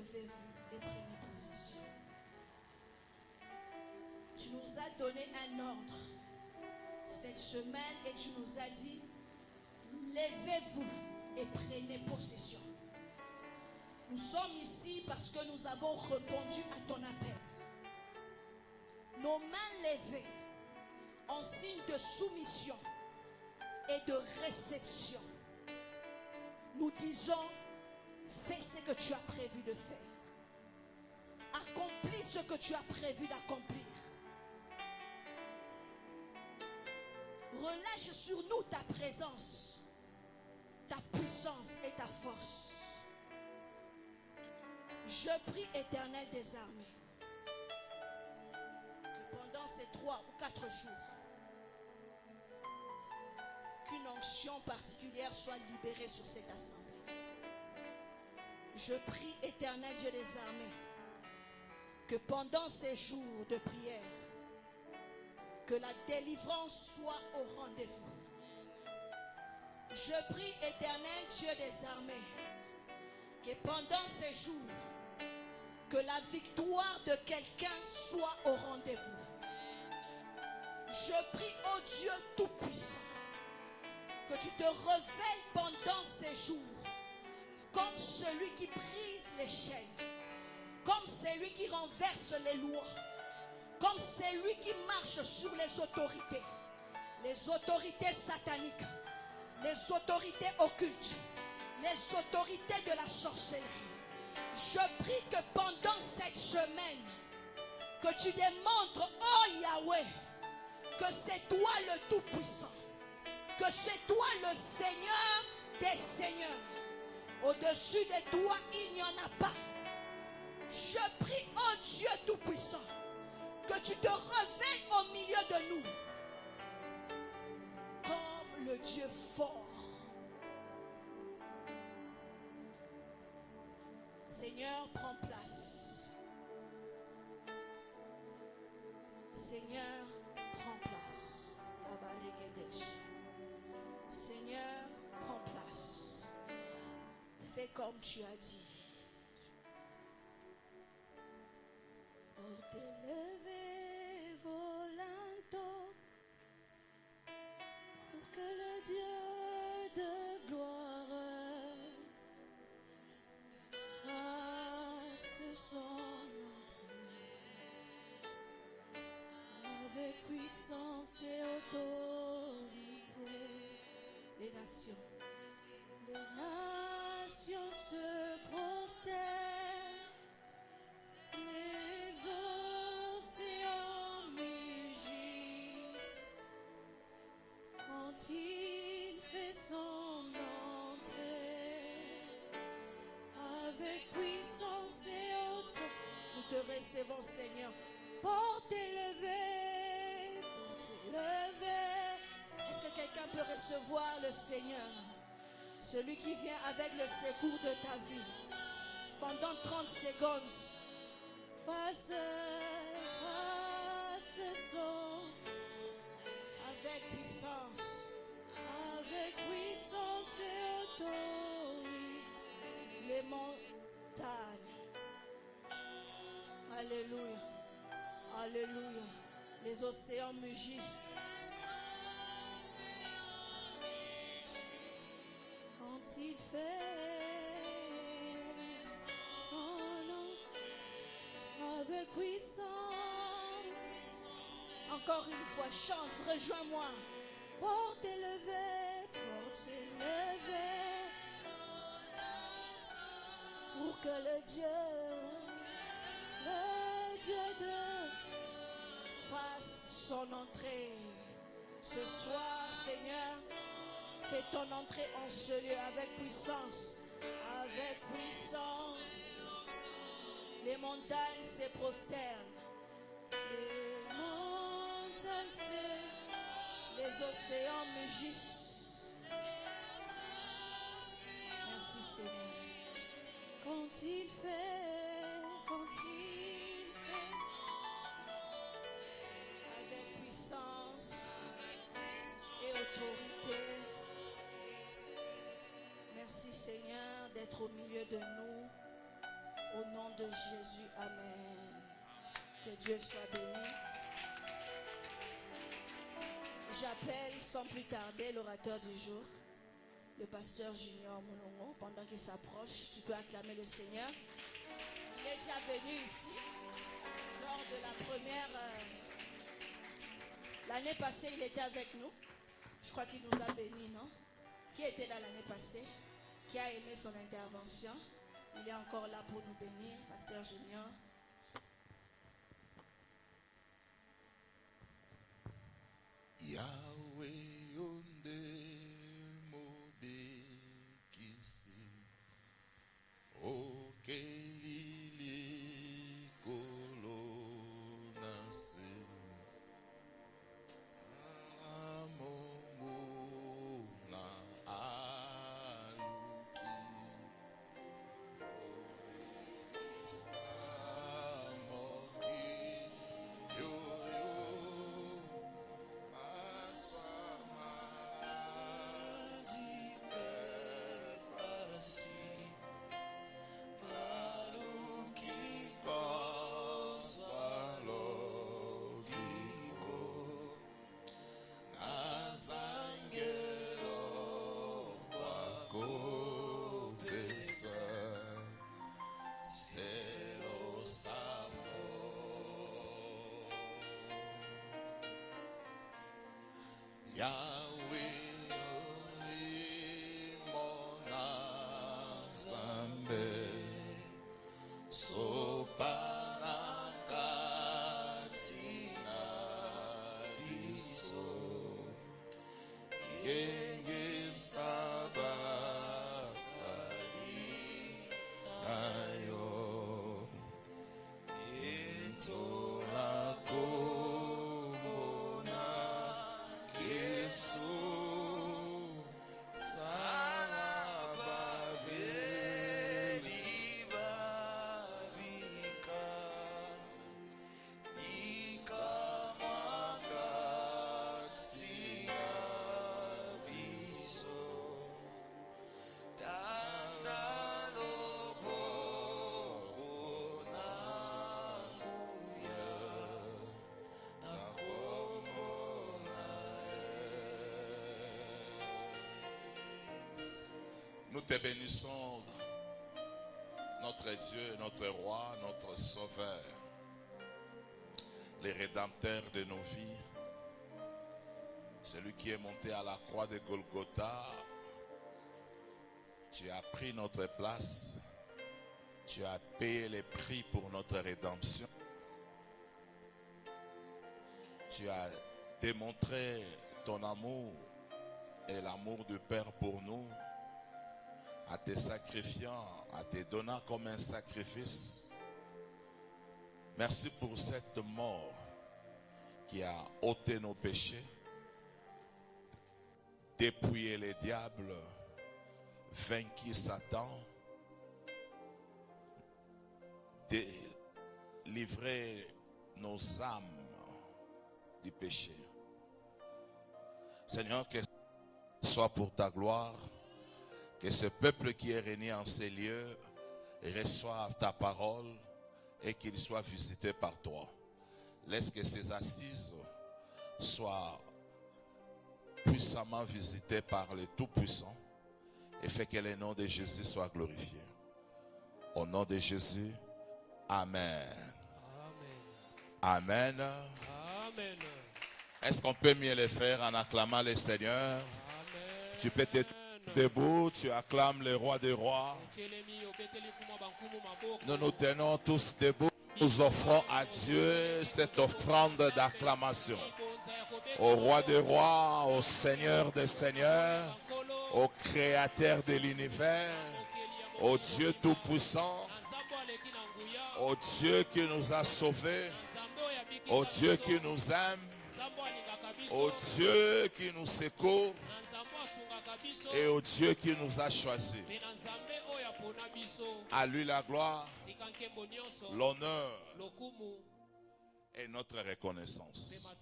levez-vous et prenez possession. Tu nous as donné un ordre cette semaine et tu nous as dit, levez-vous et prenez possession. Nous sommes ici parce que nous avons répondu à ton appel. Nos mains levées en signe de soumission et de réception. Nous disons, fais ce que tu as prévu de faire. Accomplis ce que tu as prévu d'accomplir. Relâche sur nous ta présence, ta puissance et ta force. Je prie, Éternel des armées, que pendant ces 3 ou 4 jours, qu'une onction particulière soit libérée sur cette assemblée. Je prie, Éternel Dieu des armées, que pendant ces jours de prière, que la délivrance soit au rendez-vous. Je prie, Éternel Dieu des armées, que pendant ces jours, que la victoire de quelqu'un soit au rendez-vous. Je prie, ô Dieu Tout-Puissant, que tu te révèles pendant ces jours comme celui qui brise les chaînes, comme celui qui renverse les lois, comme celui qui marche sur les autorités sataniques, les autorités occultes, les autorités de la sorcellerie. Je prie que pendant cette semaine, que tu démontres, oh Yahweh, que c'est toi le Tout-Puissant, que c'est toi le Seigneur des Seigneurs. Au-dessus de toi, il n'y en a pas. Je prie, oh Dieu Tout-Puissant, que tu te réveilles au milieu de nous comme le Dieu fort. Seigneur, prends place. Seigneur, prends place. Seigneur, prends place. Fais comme tu as dit. Oh, t'élever volonto pour que le Dieu de gloire fasse son entrée avec puissance et autorité. Les nations se prosternent, les océans mugissent quand il fait son entrée avec puissance et autorité. Nous te recevons, Seigneur. Porte élevée, porte élevée. Est-ce que quelqu'un peut recevoir le Seigneur? Celui qui vient avec le secours de ta vie. Pendant 30 secondes. Face son. Avec puissance. Avec puissance et autorité. Les montagnes. Alléluia. Alléluia. Les océans mugissent. Quand il fait son nom avec puissance. Encore une fois, chante, rejoins-moi. Porte élevée, pour que le Dieu de fasse son entrée. Ce soir, Seigneur, fais ton entrée en ce lieu avec puissance. Avec puissance. Les montagnes se prosternent. Les montagnes les océans mugissent. Merci Seigneur. Quand il fait avec puissance et autorité. Merci Seigneur d'être au milieu de nous. Au nom de Jésus, amen. Que Dieu soit béni. J'appelle sans plus tarder l'orateur du jour, le pasteur Junior Moulongo. Pendant qu'il s'approche, tu peux acclamer le Seigneur. Il est déjà venu ici lors de la première... l'année passée, il était avec nous. Je crois qu'il nous a bénis, non? Qui était là l'année passée? Qui a aimé son intervention? Il est encore là pour nous bénir, pasteur Junior. Yahweh onde mobekisi okelili kolonase amongo na aluki samoki yoyo Yahweh Olimona Zambe Soparakatina Biso Yenge Sabasari Ayo Etola Komona Yesu Salababeli Babika Ikamakatina Biso Dandalobo Konanguya Nous te bénissons, notre Dieu, notre Roi, notre Sauveur, le Rédempteur de nos vies, celui qui est monté à la croix de Golgotha. Tu as pris notre place, tu as payé les prix pour notre rédemption. Tu as démontré ton amour et l'amour du Père pour nous, en te sacrifiant, en te donnant comme un sacrifice. Merci pour cette mort qui a ôté nos péchés, dépouillé les diables, vaincu Satan, délivré nos âmes du péché. Seigneur, que ce soit pour ta gloire, que ce peuple qui est réuni en ces lieux reçoive ta parole et qu'il soit visité par toi. Laisse que ces assises soient puissamment visitées par le Tout-Puissant et fais que le nom de Jésus soit glorifié. Au nom de Jésus, Amen. Amen. Amen. Amen. Est-ce qu'on peut mieux le faire en acclamant le Seigneur? Amen. Tu peux te debout, tu acclames le roi des rois. Nous nous tenons tous debout. Nous offrons à Dieu cette offrande d'acclamation. Au roi des rois, au Seigneur des seigneurs, au créateur de l'univers, au Dieu tout-puissant, au Dieu qui nous a sauvés, au Dieu qui nous aime, au Dieu qui nous secourt et au Dieu qui nous a choisis. À lui la gloire, l'honneur et notre reconnaissance.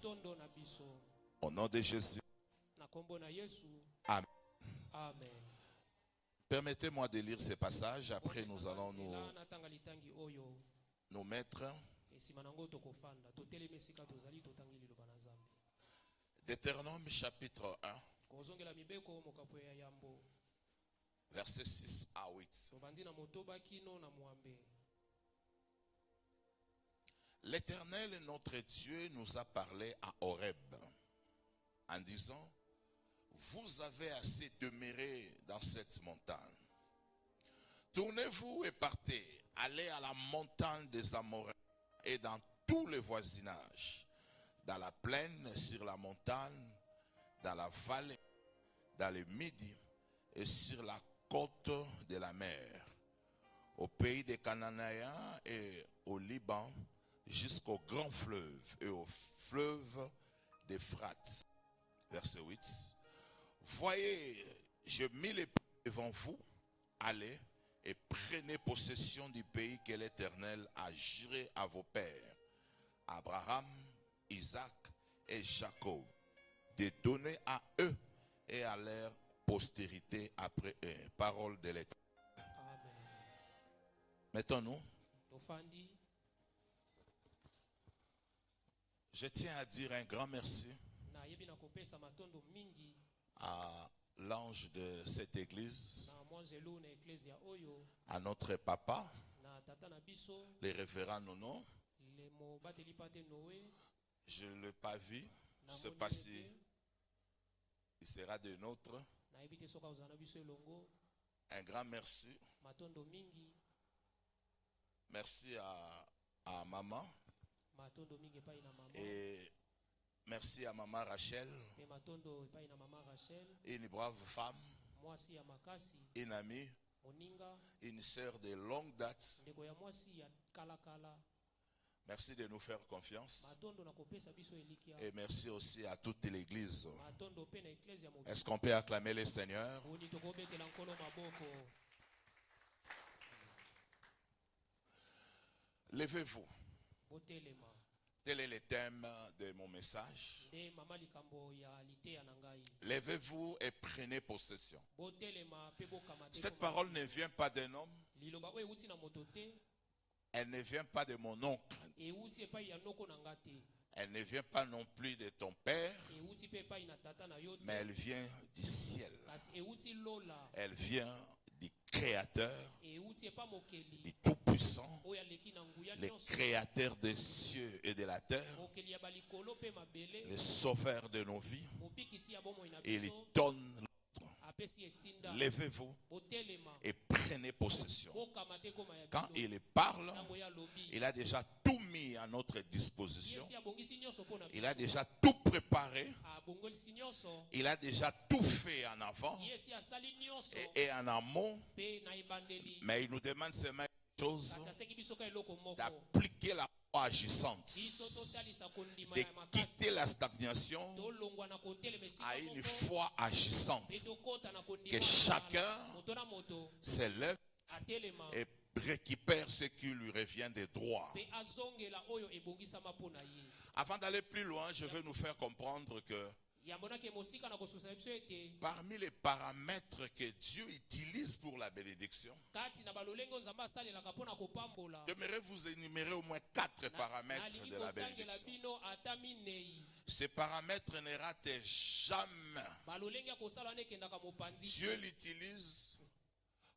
Au nom de Jésus. Amen. Amen. Permettez-moi de lire ces passages. Après, nous allons nous mettre. Deutéronome chapitre 1, versets 6 à 8. L'Éternel, notre Dieu, nous a parlé à Horeb en disant: vous avez assez demeuré dans cette montagne. Tournez-vous et partez. Allez à la montagne des Amoréens et dans tous les voisinages, dans la plaine, sur la montagne, dans la vallée, dans le midi et sur la côte de la mer, au pays des Cananéens et au Liban, jusqu'au grand fleuve et au fleuve d'Euphrate. Verset 8. Voyez, je mis les pays devant vous, allez et prenez possession du pays que l'Éternel a juré à vos pères, Abraham, Isaac et Jacob, de donner à eux et à leur postérité après eux. Parole de l'Éternel. Mettons-nous. Je tiens à dire un grand merci à l'ange de cette église, à notre papa, le révérend Nono. Je ne l'ai pas vu, je ne sais pas si il sera de nôtres. Un grand merci. Merci à maman. Et merci à maman Rachel, une brave femme, une amie, une sœur de longue date. Merci de nous faire confiance. Et merci aussi à toute l'église. Est-ce qu'on peut acclamer le Seigneur? Levez-vous. Tel est le thème de mon message. Levez-vous et prenez possession. Cette parole ne vient pas d'un homme. Elle ne vient pas de mon oncle. Elle ne vient pas non plus de ton père. Mais elle vient du ciel. Elle vient du Créateur, du Tout-Puissant, le Créateur des cieux et de la terre, le Sauveur de nos vies. Il donne l'ordre. Levez-vous et prenez possession. Quand il parle, il a déjà tout mis à notre disposition. Il a déjà tout préparé. Il a déjà tout fait en avant et en amont. Mais il nous demande seulement une chose: d'appliquer la foi agissante, de quitter la stagnation à une foi agissante, que chacun se lève et récupère ce qui lui revient de droit. Avant d'aller plus loin, je veux nous faire comprendre que parmi les paramètres que Dieu utilise pour la bénédiction, j'aimerais vous énumérer au moins 4 paramètres de la bénédiction. Ces paramètres ne ratent jamais. Dieu l'utilise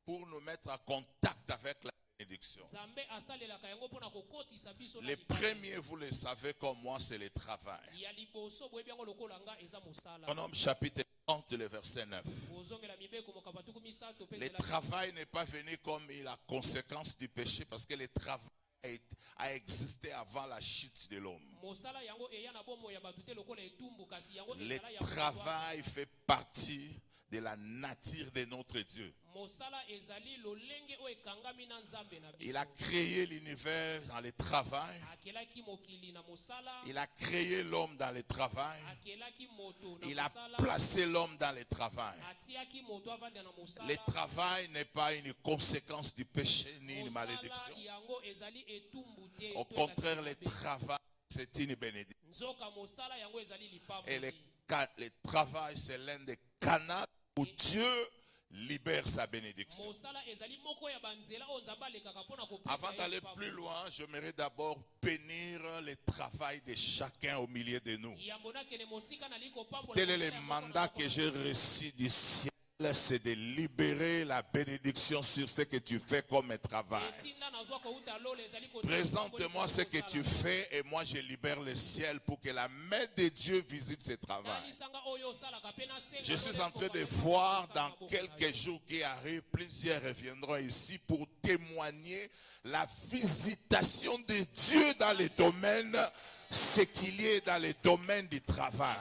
pour nous mettre en contact avec la bénédiction. Les premiers, vous le savez comme moi, c'est le travail. Deutéronome chapitre 30, le verset 9. Le travail n'est pas venu comme la conséquence du péché, parce que le travail a existé avant la chute de l'homme. Le travail fait partie de la nature de notre Dieu. Il a créé l'univers dans le travail. Il a créé l'homme dans le travail. Il a placé l'homme dans le travail. Le travail n'est pas une conséquence du péché ni une malédiction. Au contraire, le travail, c'est une bénédiction. Et le travail, c'est l'un des canaux où Dieu libère sa bénédiction. Avant d'aller plus loin, j'aimerais d'abord bénir le travail de chacun au milieu de nous. Tel est le mandat que j'ai reçu du ciel, c'est de libérer la bénédiction sur ce que tu fais comme travail. Présente-moi ce que tu fais et moi je libère le ciel pour que la main de Dieu visite ce travail. Je suis en train de voir dans quelques jours qui arrivent, plusieurs reviendront ici pour témoigner la visitation de Dieu dans les domaines, ce qu'il y a dans les domaines du travail.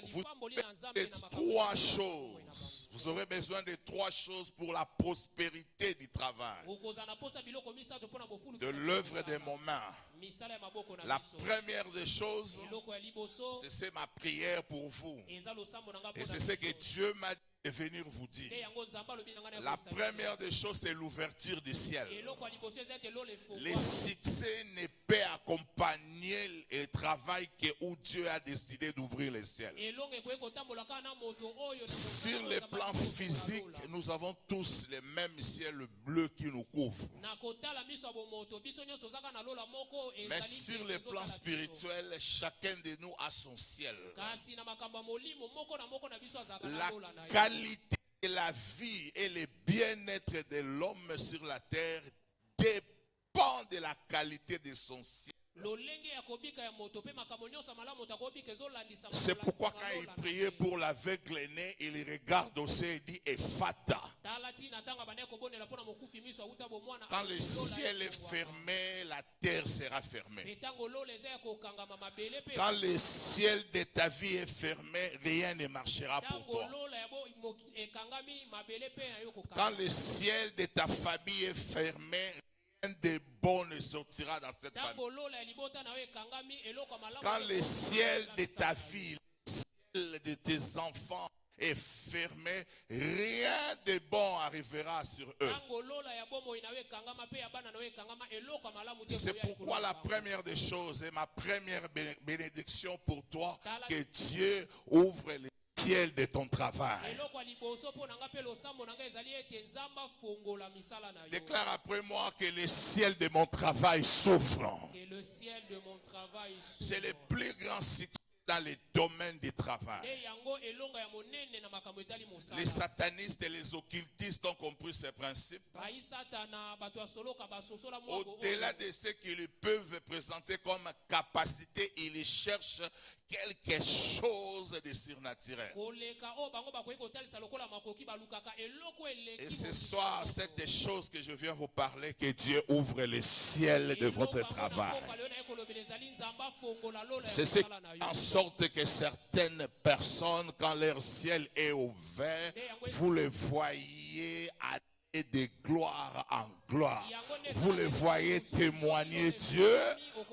Vous avez trois choses. Vous aurez besoin de trois choses pour la prospérité du travail, de l'œuvre de mon main. La première des choses, c'est ma prière pour vous. Et c'est ce que Dieu m'a dit de venir vous dire. La première des choses, c'est l'ouverture du ciel. Le succès ne peut accompagner le travail où Dieu a décidé d'ouvrir le ciel. Sur le plan physique, nous avons tous le même ciel bleu qui nous couvre. Mais sur le plan spirituel, chacun de nous a son ciel. La qualité de la vie et le bien-être de l'homme sur la terre dépend de la qualité de son ciel. C'est pourquoi quand il priait pour l'aveugle-né, il regarde aussi et dit Ephata. Quand le ciel est fermé, la terre sera fermée. Quand le ciel de ta vie est fermé, rien ne marchera pour toi. Quand le ciel de ta famille est fermé, rien de bon ne sortira dans cette famille. Quand le ciel de ta vie, le ciel de tes enfants est fermé, rien de bon arrivera sur eux. C'est pourquoi la première des choses et ma première bénédiction pour toi, que Dieu ouvre les ciel de ton travail. Déclare après moi que le ciel de mon travail s'ouvre. C'est le plus grand succès dans les domaines du travail. Les satanistes et les occultistes ont compris ces principes. Au-delà de ce qu'ils peuvent présenter comme capacité, ils cherchent quelque chose de surnaturel. Et ce soir, cette chose que je viens vous parler, que Dieu ouvre le ciel de votre travail. C'est ce qui fait en sorte que certaines personnes, quand leur ciel est ouvert, vous les voyez aller de gloire en gloire. Vous les voyez témoigner Dieu.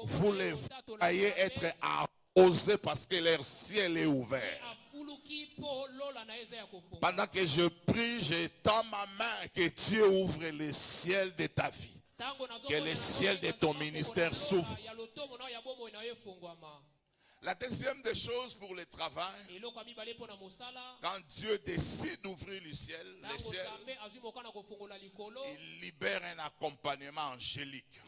Vous les voyez être arrosés parce que leur ciel est ouvert. Pendant que je prie, je tends ma main, que Dieu ouvre le ciel de ta vie. Que le ciel de ton ministère s'ouvre. La deuxième des choses pour le travail, quand Dieu décide d'ouvrir le ciel, il libère un accompagnement angélique.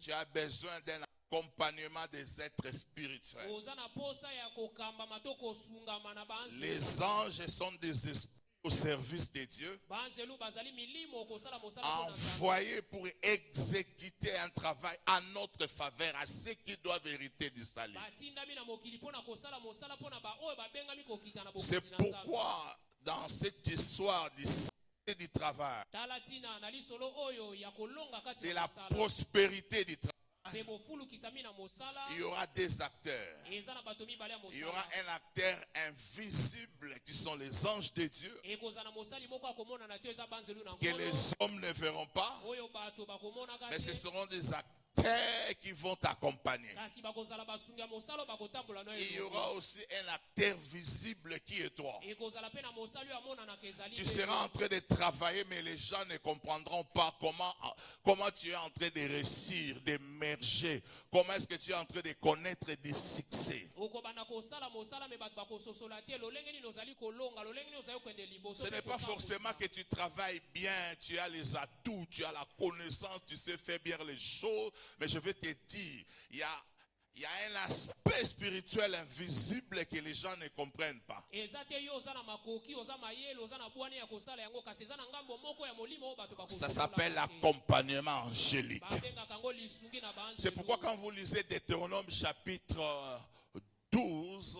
Tu as besoin d'un accompagnement des êtres spirituels. Les anges sont des esprits au service de Dieu, envoyés pour exécuter un travail à notre faveur, à ceux qui doivent hériter du salut. C'est pourquoi dans cette histoire du travail, de la prospérité du travail, il y aura des acteurs. Il y aura un acteur invisible qui sont les anges de Dieu, que les hommes ne verront pas, mais ce seront des acteurs serviteurs qui vont t'accompagner. kasi bakozala basungi ya mosala bakotambola na yo Il y aura aussi un acteur visible qui est toi. ekozala pe na mosala oyo amonanaka ezali Tu te. seras en train de travailler, mais les gens ne comprendront pas comment tu es en train de réussir, d'émerger. Comment est-ce que tu es en train de connaître des succès. okobanda kosala mosala me bato bakososola te lolenge nini ozali kolonga lolenge nini ozali kokende liboso Ce n'est pas forcément que tu travailles bien, tu as les atouts, tu as la connaissance, tu sais faire bien les choses. Mais je vais te dire, il y a un aspect spirituel invisible que les gens ne comprennent pas. eza te yo oza na makoki oza mayele oza na bwane ya kosala yango kasi eza na ngambo moko ya molimo oyo bato Ça bakososola s'appelle te. l'accompagnement angélique. babengaka yango lisungi na banzelu. C'est pourquoi quand vous lisez Deutéronome chapitre 12,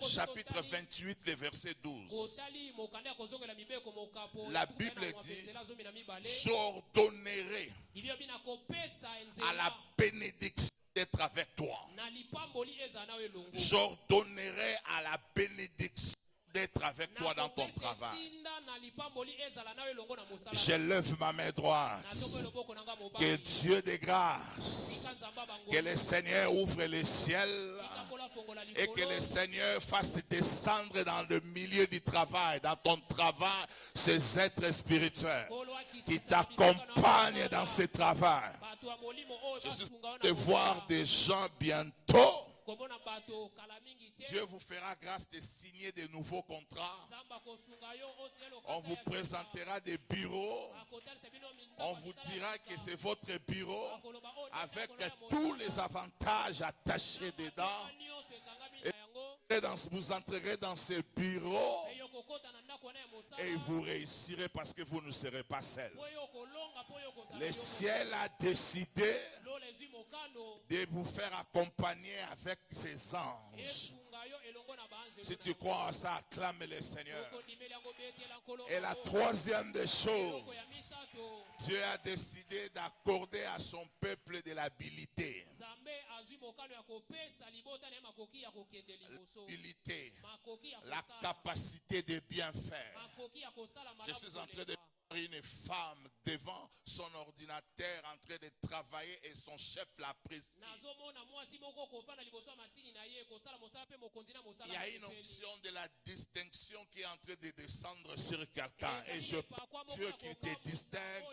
chapitre 28, le verset 12, kotali mokanda ya kozongela mibeko mokapo la ya Bible tukana dit, mapenzela zomi na mibale. j'ordonnerai Biblia bina kopesa à la nzela bénédiction d'être avec toi. na lipamboli eza nawe elongo. J'ordonnerai à la bénédiction d'être avec toi dans ton Nakopesa travail. etinda na lipamboli ezala nawe elongo na mosala. Je lève ma main droite. Natombe loboko na nga Que mobali. Dieu de grâce, Tika nzamba bango. que le Seigneur ouvre le ciel Tika kola fongola et que likolo. le Seigneur fasse descendre dans le milieu du travail, dans ton travail, ces êtres spirituels Kolo akitisa qui bisika na t'accompagnent mosala. dans ce travail. Bato ya molimo oyo Je suis basunga yo na de voir mosala. des gens bientôt. Komona bato kala mingi te. Dieu vous fera grâce de signer de nouveaux contrats. Nzamba kosunga yo osi elo On kasa vous ya sika. présentera des bureaux. Bakotalisa bino mindako On ya vous misala dira ya que sika. c'est votre bureau Bakoloba oyo avec ndeko na ya tous mosala. les avantages attachés dedans. Motema nyonso ekangami na yango. Et vous entrerez dans ce bureau Eyo kokota na ndako wana ya mosala. et vous réussirez parce que vous ne serez pas seul. Po yo kolonga, po yo kozala Le yo ciel a décidé moko. Lola ezwi mokano. de vous faire accompagner avec ses anges. Esunga yo elongo na baanjelu Si na tu yango. crois en ça, acclame le Seigneur. Soko ndimeli yango betela nkolo Et la bango. troisième des choses, Eloko ya misato. Dieu a décidé d'accorder à son peuple de l'habilité. Nzambe azwi mokano ya kopesa libota na ye makoki ya kokende liboso. L'habilité, Makoki ya la kosala. capacité de bien faire. Makoki ya kosala Je malamu suis en train de koleka. voir une femme devant son ordinateur en train de travailler et son chef l'apprécie. nazomona mwasi moko kovanda liboso ya masini na ye kosala mosala mpe mokonzi na mosala Il y a une onction de la distinction qui est en train de descendre sur quelqu'un. Et je prie Dieu qu'il te distingue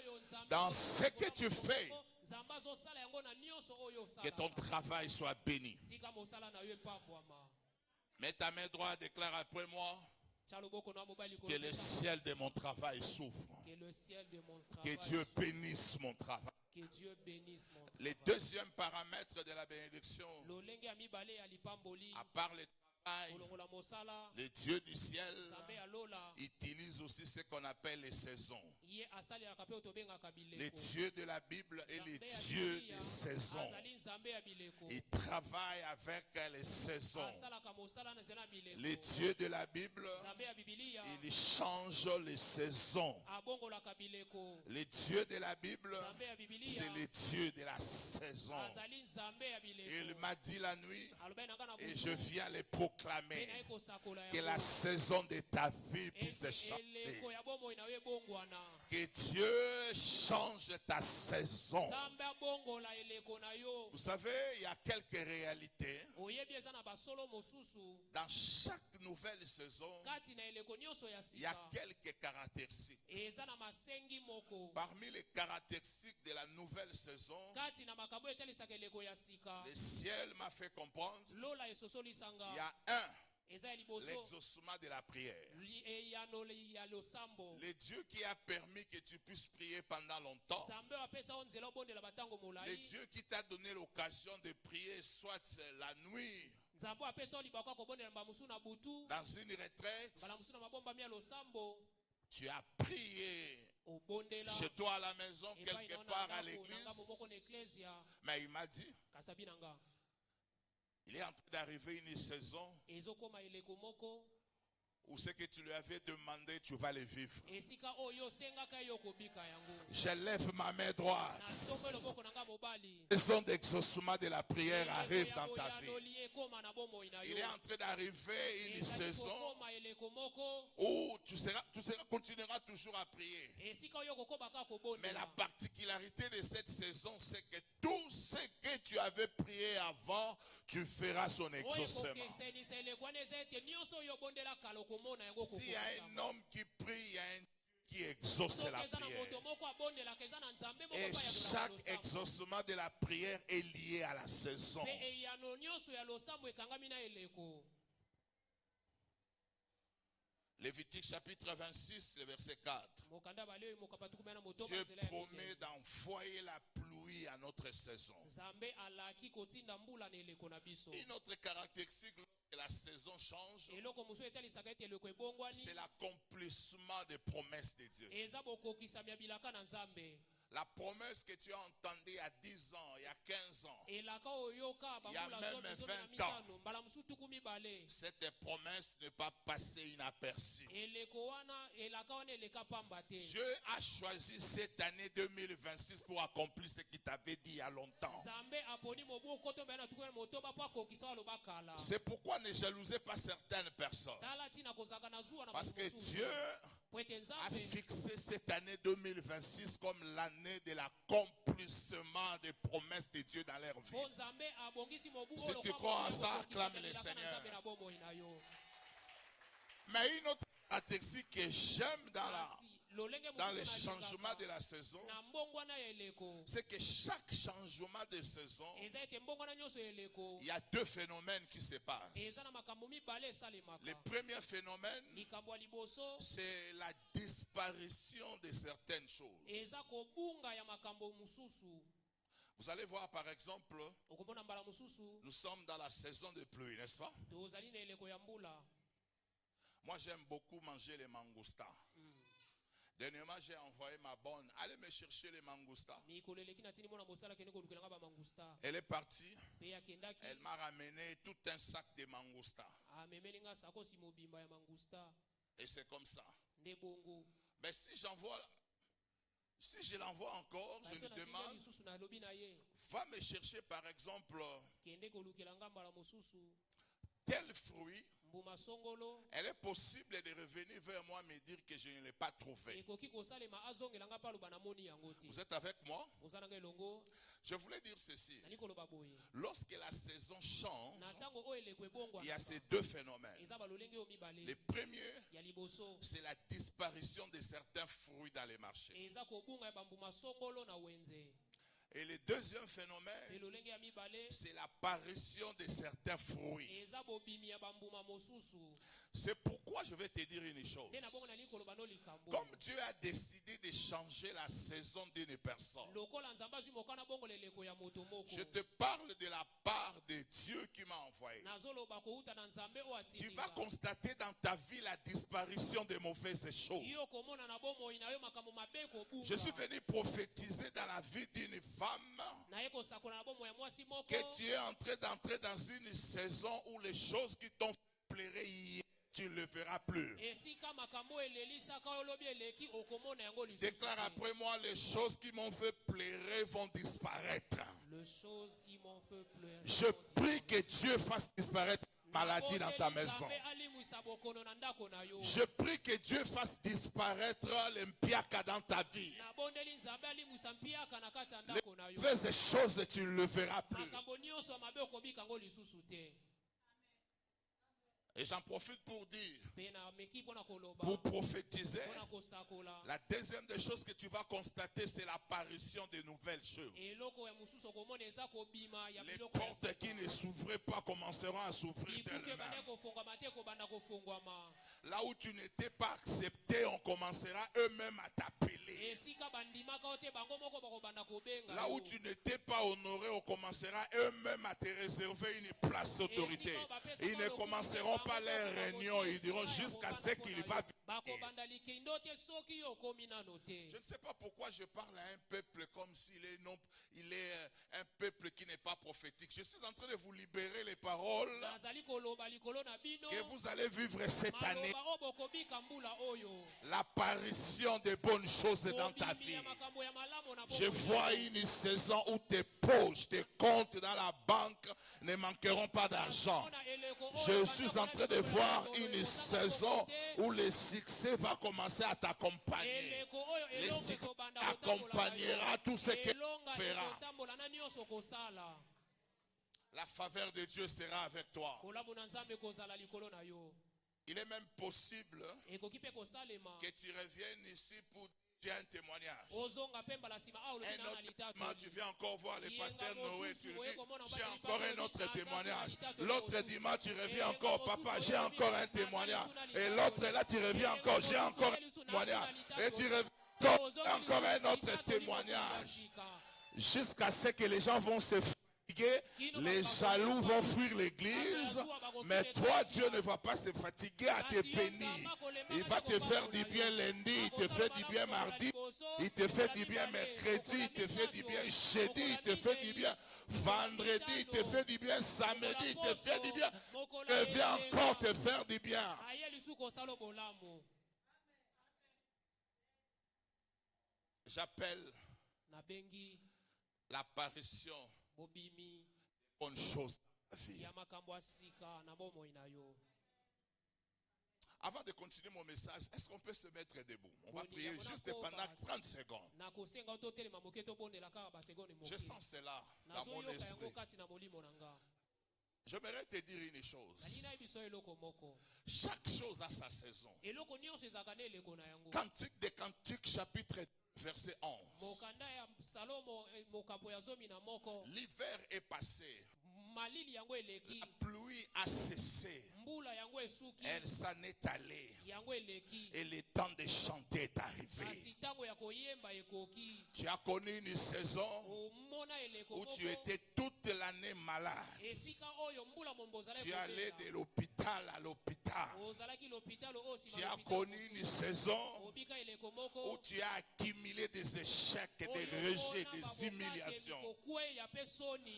dans ce que tu fais. nzambe azosala yango na nyonso oyo Que ton osalaka. travail soit béni. tika mosala na yo epambwama. Mets ta main droite, déclare après moi Tia loboko na mobali que le kolobeta, ciel de mon travail s'ouvre. que le ciel de mon Que travail Dieu soit- bénisse mon travail. que Dieu bénisse mon Le travail. deuxième paramètre de la bénédiction, lolenge ya mibale ya lipamboli à part le travail, kolongola mosala le Dieu du ciel nzambe alola utilise aussi ce qu'on appelle les saisons. ye asalelaka mpe oyo tobengaka Le bileko. Dieu de la Bible est le Nzambe ya Dieu Biblia des saisons. azali nzambe ya bileko. Il travaille avec les saisons. asalaka mosala na nzela ya bileko. Le Dieu de la Bible, nzambe ya bibilia il change les saisons. abongolaka bileko. Le Dieu de la Bible, nzambe ya bibilia c'est le Dieu de la saison. azali nzambe ya bileko. Il m'a dit la nuit alobai nanga na et butu, je viens le mpe proclamer naye kosakola que yango. la saison de ta vie puisse Ete changer. eleko ya bomoi na yo ebongwana. Que Dieu change ta saison. nzambe abongola eleko na yo. Vous savez, il y a quelques réalités. oyebi eza na basolo mosusu Dans chaque nouvelle saison, kati na eleko nyonso ya il y a sika quelques caractéristiques. eza na masengi moko. Parmi les caractéristiques de la nouvelle saison, kati na makambo etalisaka eleko ya sika le ciel m'a fait comprendre lola esosolisanga il y a un, eza ya liboso l'exaucement de la prière. eyano ya losambo. Le Dieu qui a permis que tu puisses prier pendant longtemps. nzambe oyo apesa yo nzela obondela batango Le molai. Dieu qui t'a donné l'occasion de prier soit la nuit, nzambe oyo apesa yo libako ya kobondela mbala mosusu na butu dans une retraite, mbala mosusu na mabombami ya losambo tu as prié obondela chez toi à la maison, epai quelque na yo part na à ndako na ngambo moko na l'église. eklesia. Mais il m'a dit, kasabi na nga il est en train d'arriver une saison ezokoma eleko moko Ou ce que tu lui avais demandé, tu vas le vivre. esika oyo osengaka yo kobika yango. Je lève ma main droite. Natombe loboko nanga mobali. Le son d'exaucement de la prière arrive dans ta vie. Ekoma na bomoi na yo. Il est en train d'arriver une saison Ekoma eleko moko. où tu continueras toujours à prier. Esika oyo kokobaka kobondela. Mais la particularité de cette saison, c'est que tout ce que tu avais prié avant, tu feras son exaucement. S'il y a un homme qui prie, il y a un Dieu qui exauce la prière. Et chaque exaucement de la prière est lié à la saison. Lévitique chapitre 26, le verset 4. Dieu promet d'envoyer la pluie à notre saison. Une autre caractéristique lorsque la saison change, c'est l'accomplissement des promesses de Dieu. La promesse que tu as entendue il y a 10 ans, il y a 15 ans, il y a même 20 ans, cette promesse ne pas passer inaperçue. Dieu a choisi cette année 2026 pour accomplir ce qu'il t'avait dit il y a longtemps. C'est pourquoi ne jalousez pas certaines personnes. Parce que Dieu a fixé cette année 2026 comme l'année de l'accomplissement des promesses de Dieu dans leur vie. Si tu crois en ça, acclame le Seigneur. Mais une autre caractéristique que j'aime dans les changements de la saison, c'est que chaque changement de saison, il y a deux phénomènes qui se passent. Le premier phénomène, c'est la disparition de certaines choses. Vous allez voir par exemple, nous sommes dans la saison de pluie, n'est-ce pas? Moi j'aime beaucoup manger les mangoustas. Dernièrement, j'ai envoyé ma bonne. Allez me chercher les mangoustas. Elle est partie. Elle m'a ramené tout un sac de mangoustas. Et c'est comme ça. Mais si je l'envoie encore, je lui demande, va me chercher par exemple tel fruit. Elle est possible de revenir vers moi et me dire que je ne l'ai pas trouvé. Vous êtes avec moi? Je voulais dire ceci. Lorsque la saison change, il y a ces deux phénomènes. Le premier, c'est la disparition de certains fruits dans les marchés. Et le deuxième phénomène, c'est l'apparition de certains fruits. C'est pourquoi je vais te dire une chose. Comme Dieu a décidé de changer la saison d'une personne, je te parle de la part de Dieu qui m'a envoyé. Tu vas constater dans ta vie la disparition des mauvaises choses. Je suis venu prophétiser dans la vie d'une femme que tu es en train d'entrer dans une saison où les choses qui t'ont fait plaire hier, tu ne le verras plus. Déclare après moi, les choses qui m'ont fait pleurer vont disparaître. Je prie que Dieu fasse disparaître la maladie dans ta maison. Je prie que Dieu fasse disparaître l'impiaka dans ta vie. Les mauvaises choses, tu ne le verras plus. Et j'en profite pour dire, pour prophétiser, la deuxième des choses que tu vas constater, c'est l'apparition de nouvelles choses. Les portes qui ne s'ouvraient pas commenceront à s'ouvrir d'elles-mêmes. Là où tu n'étais pas accepté, on commencera eux-mêmes à t'appeler. Là où tu n'étais pas honoré, on commencera eux-mêmes à te réserver une place d'autorité. Ils ne commenceront pas les réunions, ils diront jusqu'à ce qu'il va bakobanda likindo te soki yo komi nano te. Je ne sais pas pourquoi je parle à un peuple comme s'il est, non, il est un peuple qui n'est pas prophétique. Je suis en train de vous libérer les paroles Nazali koloba likolo na bino que vous allez vivre cette année. maloba o bokobika mbula oyo. L'apparition des bonnes choses dans ta Bobimi vie. ya makambo ya malamu na Je bomoi vois na yo. une saison où tes poches, tes comptes dans la banque ne manqueront pas d'argent. Je suis en train de voir une saison où le succès va commencer à t'accompagner. Le succès accompagnera tout ce que tu feras. La faveur de Dieu sera avec toi. Il est même possible que tu reviennes ici pour dire un témoignage. Un autre témoignage, tu viens encore voir le pasteur Noé, tu lui dis, j'ai encore un autre témoignage. L'autre dimanche, tu reviens encore, papa, j'ai encore un témoignage. Et l'autre là, tu reviens encore, j'ai encore un témoignage. Et tu reviens encore un autre témoignage. Jusqu'à ce que les gens vont se fatiguer, les jaloux vont fuir l'église, mais toi, Dieu ne va pas se fatiguer à te bénir. Il va te faire du bien lundi, il te fait du bien mardi, il te fait du bien mercredi, il te fait du bien jeudi, il te fait du bien vendredi, il te fait du bien samedi, il te fait du bien. Il vient encore te faire du bien. J'appelle l'apparition des bonnes choses dans la vie. Avant de continuer mon message, est-ce qu'on peut se mettre debout? On va prier juste pendant 30 secondes. Je sens cela dans mon esprit. J'aimerais te dire une chose. Chaque chose a sa saison. Cantique des Cantiques, chapitre 2, verset 11. L'hiver est passé. La pluie a cessé. Elle s'en est allée. Et le temps de chanter est arrivé. Tu as connu une saison où tu étais toute l'année malade. Tu allais de l'hôpital à l'hôpital. Tu as connu une saison où tu as accumulé des échecs, des rejets, des humiliations.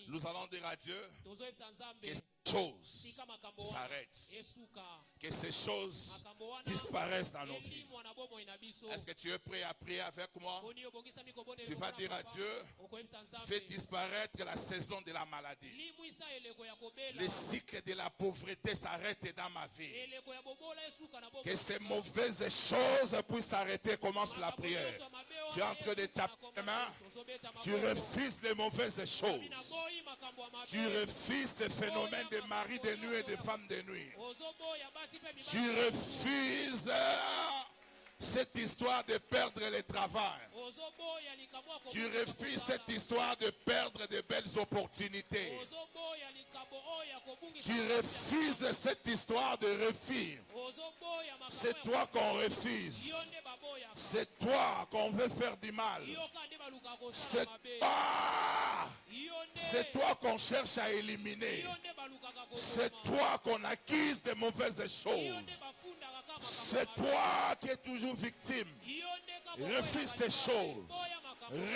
Nous allons dire à Dieu que ces choses s'arrêtent, que ces choses disparaissent dans nos vies. Est-ce que tu es prêt à prier avec moi? Tu vas dire à Dieu, fais disparaître la saison de la maladie. Le cycle de la pauvreté s'arrête dans ma vie. Que ces mauvaises choses puissent s'arrêter. Commence la prière. Tu es en train de taper les mains. Tu refuses les mauvaises choses. Tu refuses ce phénomène de mari de nuit et de femme de nuit. Tu refuses cette histoire de perdre le travail. Tu refuses cette histoire de perdre de belles opportunités. Tu refuses cette histoire de refus. C'est toi qu'on refuse. C'est toi qu'on veut faire du mal. C'est toi qu'on cherche à éliminer. C'est toi qu'on accuse de mauvaises choses. C'est toi qui es toujours victime. Refuse ces choses.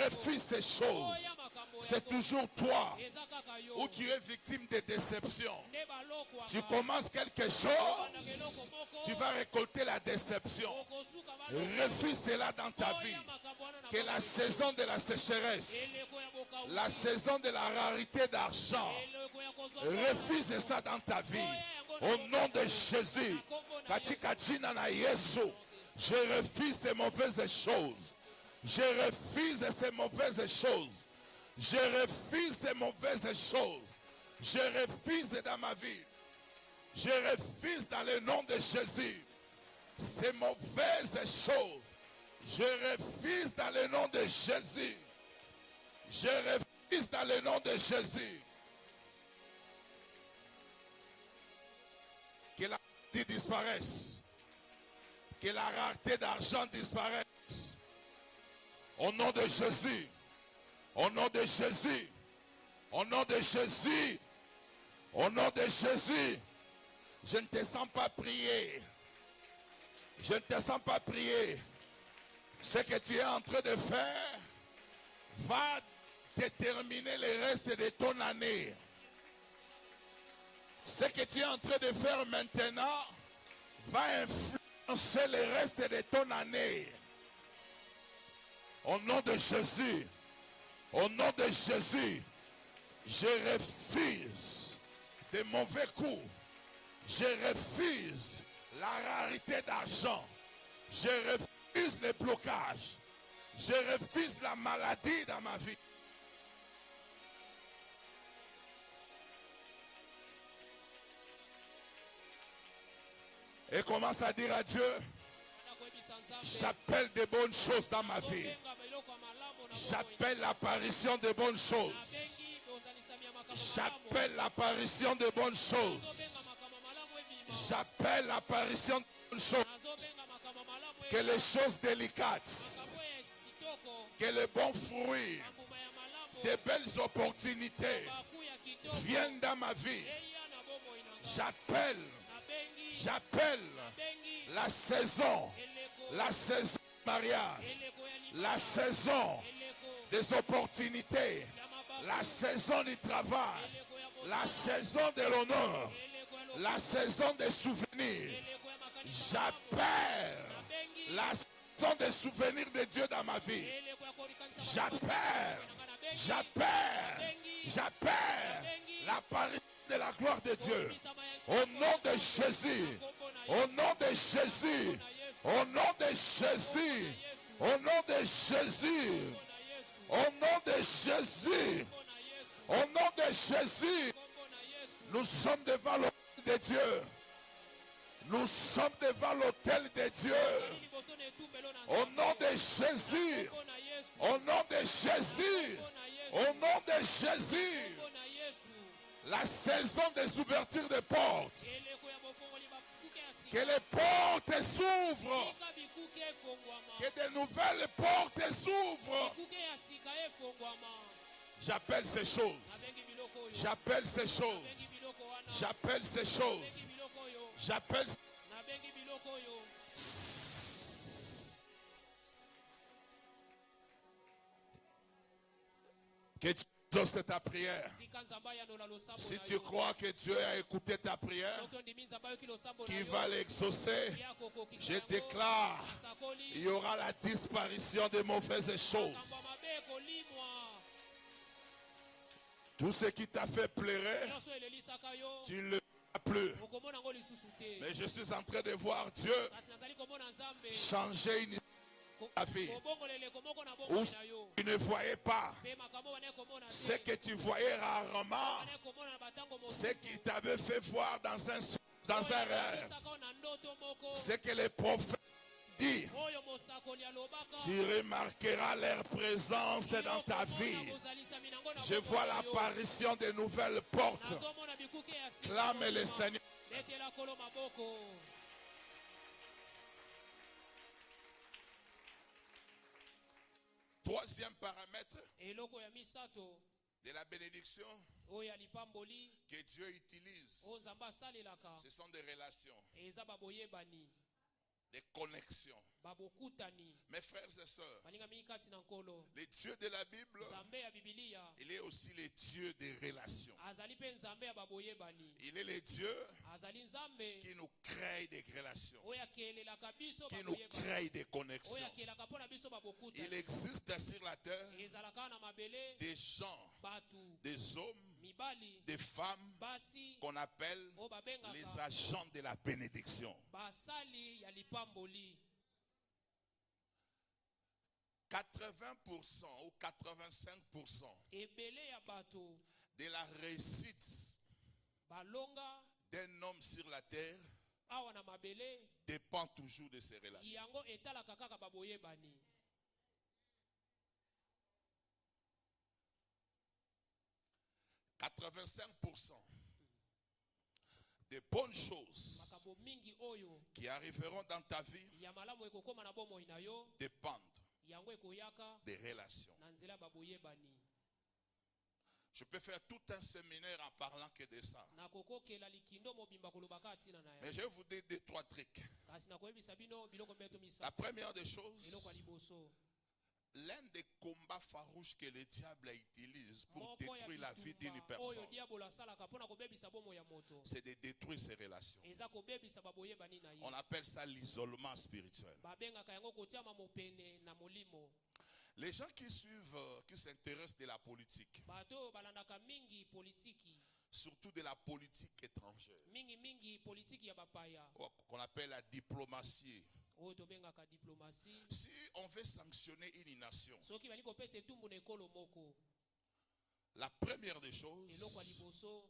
Refuse ces choses. C'est toujours toi où tu es victime de déception. Tu commences quelque chose, tu vas récolter la déception. Refuse cela dans ta vie. Que la saison de la sécheresse, la saison de la rareté d'argent, refuse ça dans ta vie. Au nom de Jésus, je refuse ces mauvaises choses. Je refuse ces mauvaises choses. Je refuse ces mauvaises choses. Je refuse dans ma vie. Je refuse dans le nom de Jésus ces mauvaises choses. Je refuse dans le nom de Jésus. Je refuse dans le nom de Jésus. Que la maladie disparaisse. Que la rareté d'argent disparaisse. Au nom de Jésus. Au nom de Jésus. Au nom de Jésus. Au nom de Jésus. Je ne te sens pas prier. Je ne te sens pas prier. Ce que tu es en train de faire va déterminer le reste de ton année. Ce que tu es en train de faire maintenant va influencer le reste de ton année. Au nom de Jésus, au nom de Jésus, je refuse de mauvais coups. Je refuse la rareté d'argent. Je refuse les blocages. Je refuse la maladie dans ma vie. Et commence à dire à Dieu, j'appelle de bonnes choses dans ma vie. J'appelle l'apparition de bonnes choses. J'appelle l'apparition de bonnes choses. J'appelle l'apparition de bonnes choses. Que les choses délicates, que les bons fruits, de belles opportunités viennent dans ma vie. J'appelle la saison de mariage, la saison des opportunités, la saison du travail, la saison de l'honneur, la saison des souvenirs. J'appelle la saison des souvenirs de Dieu dans ma vie. J'appelle l'apparition de la gloire de Dieu. Au nom de Jésus, au nom de Jésus, au nom de Jésus, au nom de Jésus, au nom de Jésus, au nom de Jésus, nous sommes devant l'autel de Dieu. Nous sommes devant l'autel de Dieu. Au nom de Jésus, au nom de Jésus, au nom de Jésus, la saison des ouvertures de portes. Que les portes s'ouvrent. Que de nouvelles portes s'ouvrent. J'appelle ces choses. J'appelle ces choses. J'appelle ces choses. J'appelle. Que Dieu exauce ta prière. Si tu crois que Dieu a écouté ta prière, qu'il va l'exaucer, je déclare, il y aura la disparition de mauvaises choses. Tout ce qui t'a fait pleurer, tu ne le verras plus. Mais je suis en train de voir Dieu changer une ta vie. Où tu ne voyais pas, ce que tu voyais rarement, ce qu'il t'avait fait voir dans un rêve, ce que les prophètes disent, tu remarqueras leur présence dans ta vie. Je vois l'apparition de nouvelles portes. Clame le Seigneur. Troisième paramètre de la bénédiction que Dieu utilise, ce sont des relations, des connexions. Mes frères et sœurs, le Dieu de la Bible, il est aussi le Dieu des relations. Il est le Dieu qui nous crée des relations, qui nous crée des connexions. Il existe sur la terre des gens, des hommes, des femmes qu'on appelle les agents de la bénédiction. 80% ou 85% de la réussite d'un homme sur la terre dépend toujours de ses relations. 85% des bonnes choses qui arriveront dans ta vie dépendent des relations. Je peux faire tout un séminaire en parlant que de ça. na kokokela likindo mobimba kolobaka atina na Mais ya je vais vous dire deux, trois trucs. kasi nakoyebisa bino biloko mbeto La misato première des choses, eloko ya liboso l'un des combats farouches que le diable utilise pour moko ya détruire la vie d'une bitumba oyo personne, diabolo asalaka mpona kobebisa bomo ya moto c'est de détruire ses relations. eza kobebisa baboyebani na On ye appelle ça l'isolement spirituel. babengaka yango kotiama mopene na molimo Les gens qui suivent, qui s'intéressent de la politique, bato oyo balandaka mingi politiki surtout de la politique étrangère, mingi politiki ya bapaya qu'on appelle la diplomatie. oyo tobengaka diplomatie Si on veut sanctionner une nation, soki bali kopesa etumbu na ekolo moko la première des choses, eloko ya liboso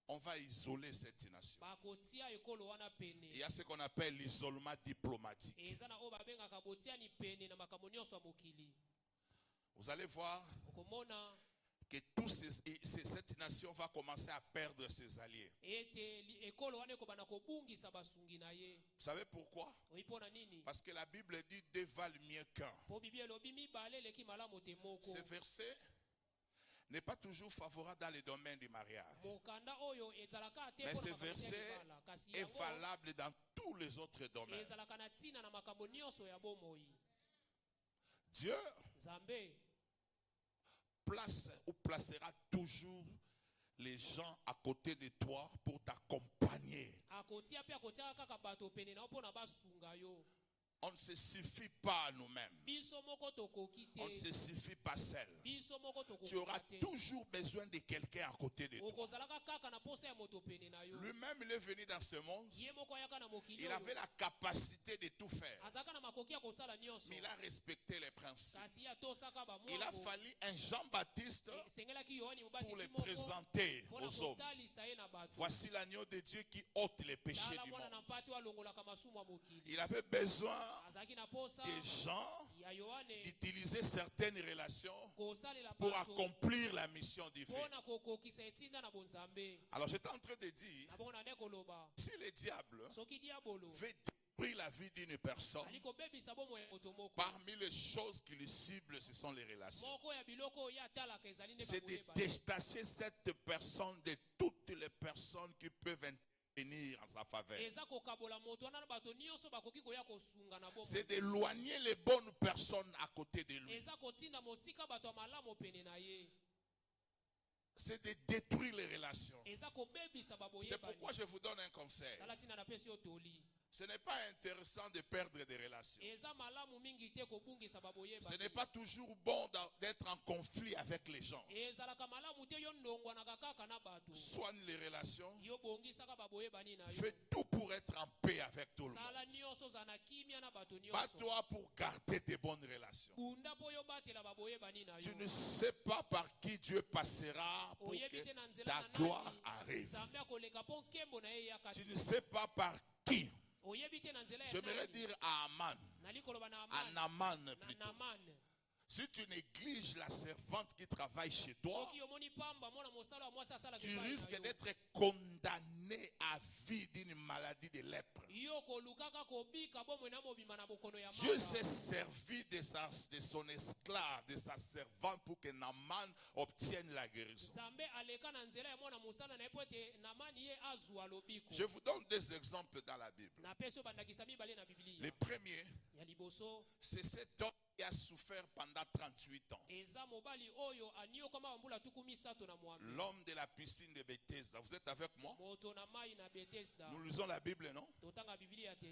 on va isoler cette nation. bakotia ekolo wana pene Il y a ce qu'on appelle l'isolement diplomatique. eza na oyo babengaka botiani pene na makambo nyonso ya mokili Vous allez voir okomona que cette nation va commencer à perdre ses alliés. ete ekolo wana ekobana kobungisa basungi na ye Vous savez pourquoi? oyi mpo na nini Parce que la Bible dit deux valent mieux qu'un. mpo biblia elobi mibale eleki malamu te moko Ce verset n'est pas toujours favorable dans le domaine du mariage. mokanda oyo ezalaka te Mais mpona ce makambo ya verset libala kasi est yango valable dans tous les autres domaines. ezalaka na ntina na makambo nyonso ya bomoi Dieu nzambe place ou placera toujours les gens à côté de toi pour t'accompagner. akotia mpe akotiaka kaka bato pene na yo mpona basunga yo On ne se suffit pas à nous-mêmes. biso moko tokoki On ne se te suffit pas seul. biso moko Tu auras tokoki te toujours besoin de quelqu'un à côté de toi. okozalaka kaka na posa ya moto pene na yo Lui-même, il est venu dans ce monde. ye moko ayaka na mokili Il avait oyo la capacité de tout faire. azalaka na makoki ya kosala nyonso Mais il a respecté les principes. kasi ye atosaka Il a bamwango fallu un Jean-Baptiste esengelaki yohani pour mobatisi le moko présenter mpona aux hommes. kotalisa ye na bato Voici l'agneau de Dieu qui ôte les péchés tala du mwana na monde. mpati oyo alongolaka masumu ya mokili Il avait besoin azalaki na posa des gens ya yohane d'utiliser certaines relations kosalela pour bato accomplir la mission divine. mpona kokokisa etinda na bonzambe Alors j'étais en train de dire, na bongo na nde koloba si le diable soki diabolo veut détruire la vie d'une personne, ali kobebisa bomo ya moto moko parmi les choses qu'il cible, ce sont les relations. moko ya biloko oyo ye atalaka ezali nde C'est de baboyeba détacher cette personne de toutes les personnes qui peuvent intervenir en sa faveur. eza kokabola moto wana na bato nyonso bakoki koya kosunga na bomo C'est d'éloigner les bonnes personnes à côté de lui. eza kotinda mosika bato ya malamu pene na ye C'est de détruire les relations. eza kobebisa C'est baboyebani pourquoi je vous donne un conseil. tala ntina napesi yo toli Ce n'est pas intéressant de perdre des relations. eza malamu mingi te kobungisa Ce baboyebani n'est pas toujours bon d'être en conflit avec les gens. ezalaka malamu te yo ndongwanaka kaka na bato Soigne les relations. yo bongisaka baboyebani na yo Fais tout pour être en paix avec tout le monde. sala nyonso oza na kimia na bato nyonso Bats-toi pour garder tes bonnes relations. bunda mpo yo batela baboyebani na Tu yo ne sais pas par qui Dieu passera pour oyebi te na que nzela ta na gloire nani arrive. nzambe akoleka mpo nkembo na ye eyaka Tu te ne sais pas par qui. oyebi te na nzela ya J'aimerais nani dire à Aman, nali koloba na à Amani, Naman na plutôt. Naman. Si tu négliges la servante qui travaille chez toi, soki omoni pamba mwana mosala wa mwasi asalaka tu epai na risques yo, d'être condamné à vie d'une maladie de lèpre. yo kolukaka kobika bomoi na mobima na bokono ya Dieu mama. s'est servi de son esclave, de sa servante pour que Naman obtienne la guérison. nzambe aleka na nzela ya mwana mosala na ye po ete namani ye azwa lobiko Je vous donne des exemples dans la Bible. napesi yo bandakisa mibale na biblia Le premier, ya liboso c'est cet homme qui a souffert pendant 38 ans. eza mobali oyo aniokama bambula tuku misato na mwambe L'homme de la piscine de Bethesda. Vous êtes avec moi? moto na mai na betesda Nous lisons la Bible, non? totanga biblia te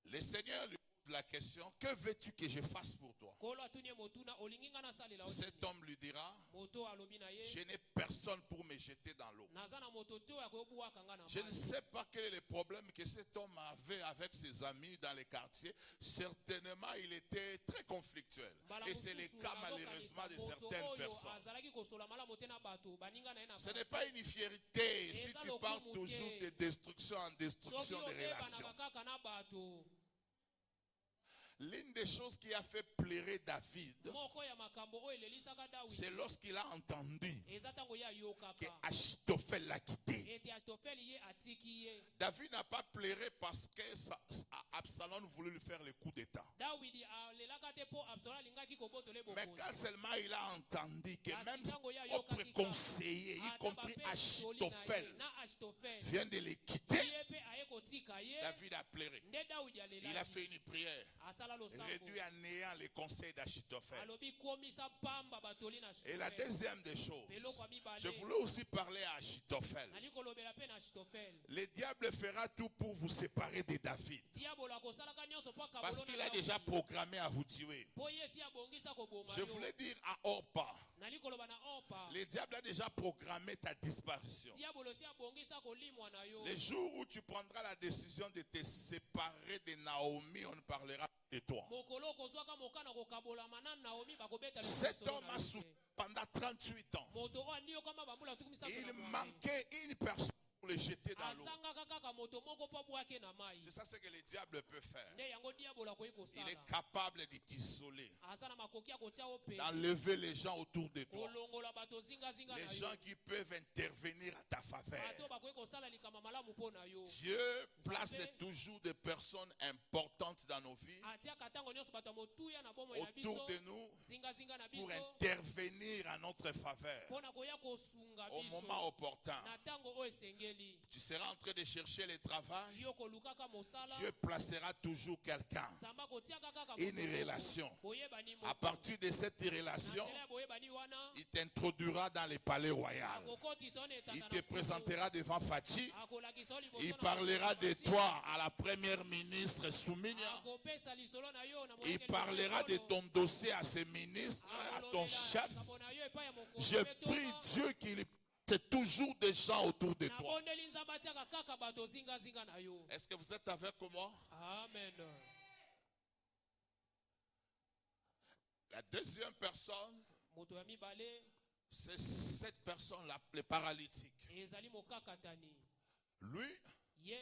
Le Seigneur lui pose la question, que veux-tu que je fasse pour toi? kolo atuni ye motuna olingi nga nasalela Cet homme lui dira, moto alobi na je ye n'ai personne pour me jeter dans l'eau. naza na moto te oyo akoyobuwaka nga na Je ne mai sais pas quel est le problème que cet homme avait avec ses amis dans les quartiers. Certainement, il était très conflictuel. Mbala Et c'est le mosusu, cas nazokanisa malheureusement de moto certaines oyo personnes. azalaki kosola malamu te na bato baninga na ye na Ce mai. n'est pas une fierté si Eza tu lokumu parles te. toujours de destruction en soki destruction de relations. oyebanaka kaka na bato L'une des choses qui a fait pleurer David, moko ya makambo oyo elelisaka c'est dawidi lorsqu'il a entendu eza ntango ye que ayokaka Achitophel l'a quitté. ete achitofeli ye atiki ye David n'a pas pleuré parce que Absalom voulait lui faire le coup d'état. dawidi alelaka te mpo absalom alingaki kobotola Mais Mais quand seulement il a entendu que Kasi même ntango ye son ayokaki propre kaka, conseiller, y ata compris bapesi toli na ye, Achitophel, na Achitophel, vient de le quitter, ye mpe aye kotika ye, David a pleuré. nde Dawidi Il a alelaki, fait une prière, asala losambo, réduit à néant les conseils d'Achitophel. alobi komisa pamba batoli na Et la Achitophel. deuxième des choses, Eloko ya mibale, je voulais aussi parler à Achitophel. nali kolobela mpe na Achitophel. Le diable fera tout pour vous séparer de David. Diabolo akosalaka nyonso mpo akabolo Parce na qu'il a Dawidi. déjà programmé à vous tuer. Po ye si abongisa koboma Je yo. voulais dire à Orpa, Nali koloba na Orpa. le diable a déjà programmé ta disparition. Diabolo si abongisa kolimwa na yo. Le jour où tu prendras la décision de te séparer de Naomi, on ne parlera pas de toi. Mokolo okozwaka mokana kokabolama na Naomi bakobeta Cet liboso homme na a yo souffert te. pendant 38 ans. Moto oyo andi yo kama bambula tuku misato Il na mwambe. manquait une personne pour le jeter dans l'eau. Asangaka kaka moto moko po abwake na mai. C'est ça ce que le diable peut faire. Nde yango diabolo akoki Il kosala. est capable de t'isoler, Aza na makoki ya kotia yo pene. d'enlever les gens autour de toi. Kolongola bato zinga Les na yo. gens qui peuvent intervenir à ta faveur. Bato bakoki kosala likama malamu mpo na yo. Dieu place toujours des personnes importantes dans nos vies, Atiaka ntango nyonso bato ya motuya na bomoi na autour biso. de nous, Zinga na pour biso. intervenir à notre faveur Mpo na koya kosunga au biso. moment opportun. Na ntango oyo esengeli. Tu seras en train de chercher le travail. Yo kolukaka mosala. Dieu placera toujours quelqu'un, Zamba kotiaka kaka une moto. relation. Boyebani moko. À partir de cette relation, Na nzela ya boyebani wana. il t'introduira dans le palais royal. Akokotisa yo na etanda Il na te kutu. présentera devant Fatih. Akolakisa yo liboso Il na parlera de Fati. toi à la première ministre Souminia. Akopesa lisolo na yo na Il molekeli parlera de lisolo. ton dossier à ce ministre, à ton Akolobela chef. likambo na yo epai ya mokonzi Je mpe prie toma. Dieu qu'il c'est toujours des gens autour de toi. Nabondeli nzambe atiaka kaka bato zinga na yo. Est-ce que vous êtes avec moi? Amen. La deuxième personne, Moto ya mibale c'est cette personne-là, le paralytique. ezali mokakatani. Lui, Ye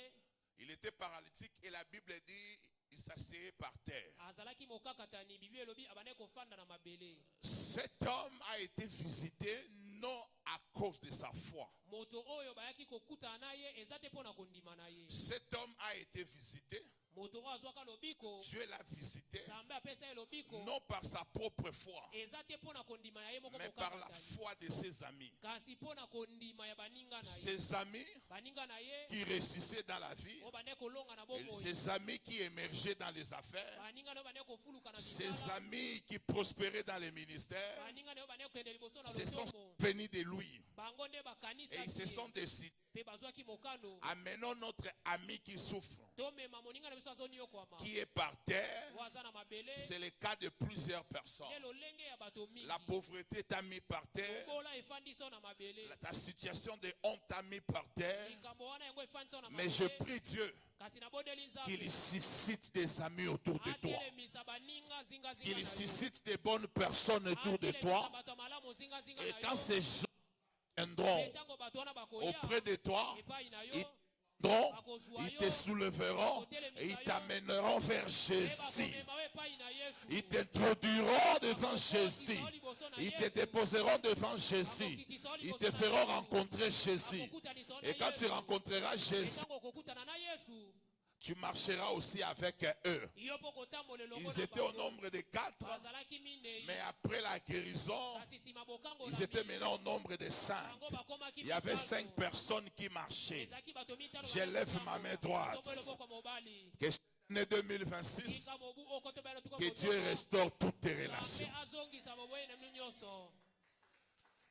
il était paralytique et la Bible dit il s'asseyait par terre. azalaki mokakatani, bibi elobi abane kofanda na mabele. Cet homme a été visité non à cause de sa foi. Moto oyo bayaki kokutana na ye eza te mpo na kondima na ye. Cet homme a été visité. Moto oyo azwaka lobiko. Dieu l'a visité Nzambe apesa ye lobiko. non par sa propre foi, Eza te mpo na kondima ya ye moko mais par la mokakatani. foi de ses amis. Kasi mpo na kondima ya baninga na ye. Ses amis Baninga na ye qui réussissaient dans la vie, oyo bane kolonga na et bomoi. ses amis qui émergeaient dans les affaires, Baninga na yo bane kofuluka na ses misala. amis qui prospéraient dans les ministères, Baninga na yo bane kokende liboso na se sont lotombo. venus de lui. Bango nde Et bakanisa ils se sont décidés, mpe bazwaki mokano. amenons notre ami qui souffre, Tomema moninga na biso azoniokwama. qui est par terre. Oyo aza na mabele. C'est le cas de plusieurs personnes. Nde lolenge ya bato mingi. La pauvreté t'a mis par terre. Bola efandi so na mabele. Ta situation de honte t'a mis par terre. Likambo wana yango efandi so na Mais je mabele. prie Dieu Kasi nabondeli Nzambe. qu'il suscite des amis autour de toi. Atelemisa baninga zinga Qu'il na yo. suscite des bonnes personnes autour de Atelemisa toi. bato malamu zinga Et na quand yo. ces gens viendront Ntango bato wana bakoya auprès de toi, epai na yo. ils viendront, ils te soulèveront et ils t'amèneront vers Jésus. Bakomema yo epai na Yesu. Ils t'introduiront devant Jésus. Ils te déposeront devant Jésus. Ils te feront rencontrer Jésus. Et quand tu rencontreras Jésus, Ntango okokutana na Yesu. tu marcheras aussi avec eux. Yo mpo kotambola elongo Ils na étaient au bango. nombre de 4, Bazalaki minei. mais après la guérison, Kasi nsima bokango ils na étaient minei. maintenant au nombre de 5. Bango bakomaki Il y avait mitano. 5 personnes qui marchaient. Ezalaki bato mitano Je lève ma main droite. Tombola loboko mobali. Que cette année 2026, Tika mobu okoto bana tuko que kotoka. Dieu restaure toutes tes Nzambe relations. azongisa boboye na minu nyonso.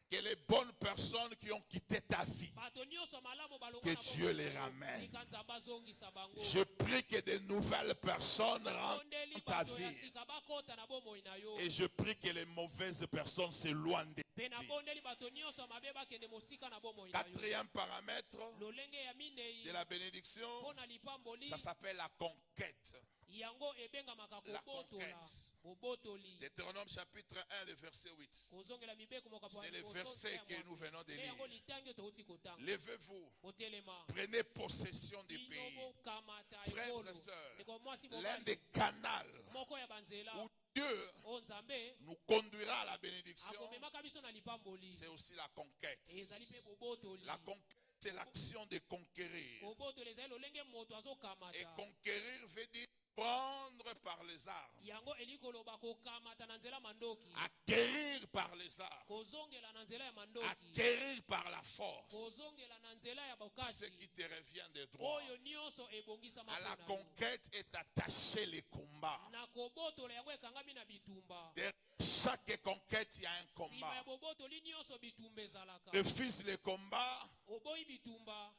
Que les bonnes personnes qui ont quitté ta vie, Bato nyonso malamu balongo que na Dieu boboye. les ramène. Tika Nzambe azongisa bango. Je prie que de nouvelles personnes rentrent Bondeli dans ta bato ya vie. sika bakota na bomoi na yo. Et je prie que les mauvaises personnes s'éloignent de Pe ta na vie. bondeli bato nyonso mabe bakende mosika na bomoi na yo. Quatrième paramètre Lolenge ya minei. de la bénédiction, Mpona lipamboli. ça s'appelle la conquête. Yango ebengamaka La kobotola. conquête. Bobotoli. Deutéronome chapitre 1, le verset 8. Kozongela mibeko mokapo C'est le verset que nous venons de yango lire. litangi touti kotanga. Levez-vous, Botelema. prenez possession du Bino pays. bokamata Frères ekolo. et sœurs, Ndeko mwasi l'un mobali. des canaux Moko ya banzela. où Dieu O Nzambe. nous conduira à la bénédiction, Akomemaka biso na lipamboli. c'est aussi la conquête. Ezali pe bobotoli. La conquête, c'est l'action de conquérir. Kobotoli ezali lolenge moto azokamata. Et conquérir veut dire prendre par les armes, yango elikoloba kokamata na nzela mandoki, acquérir par les armes, kozongela na nzela ya mandoki, acquérir par la force kozongela na nzela ya ce bokati, qui te revient de droit. oyo nyonso ebongisama À la mpona yo. conquête est attaché les combats. Na kobotola yango ekangami na bitumba. Derrière chaque conquête, il y a un Sima combat. ya bobotoli nyonso bitumba ezalaka. Refuse les combats, Oboyi bitumba,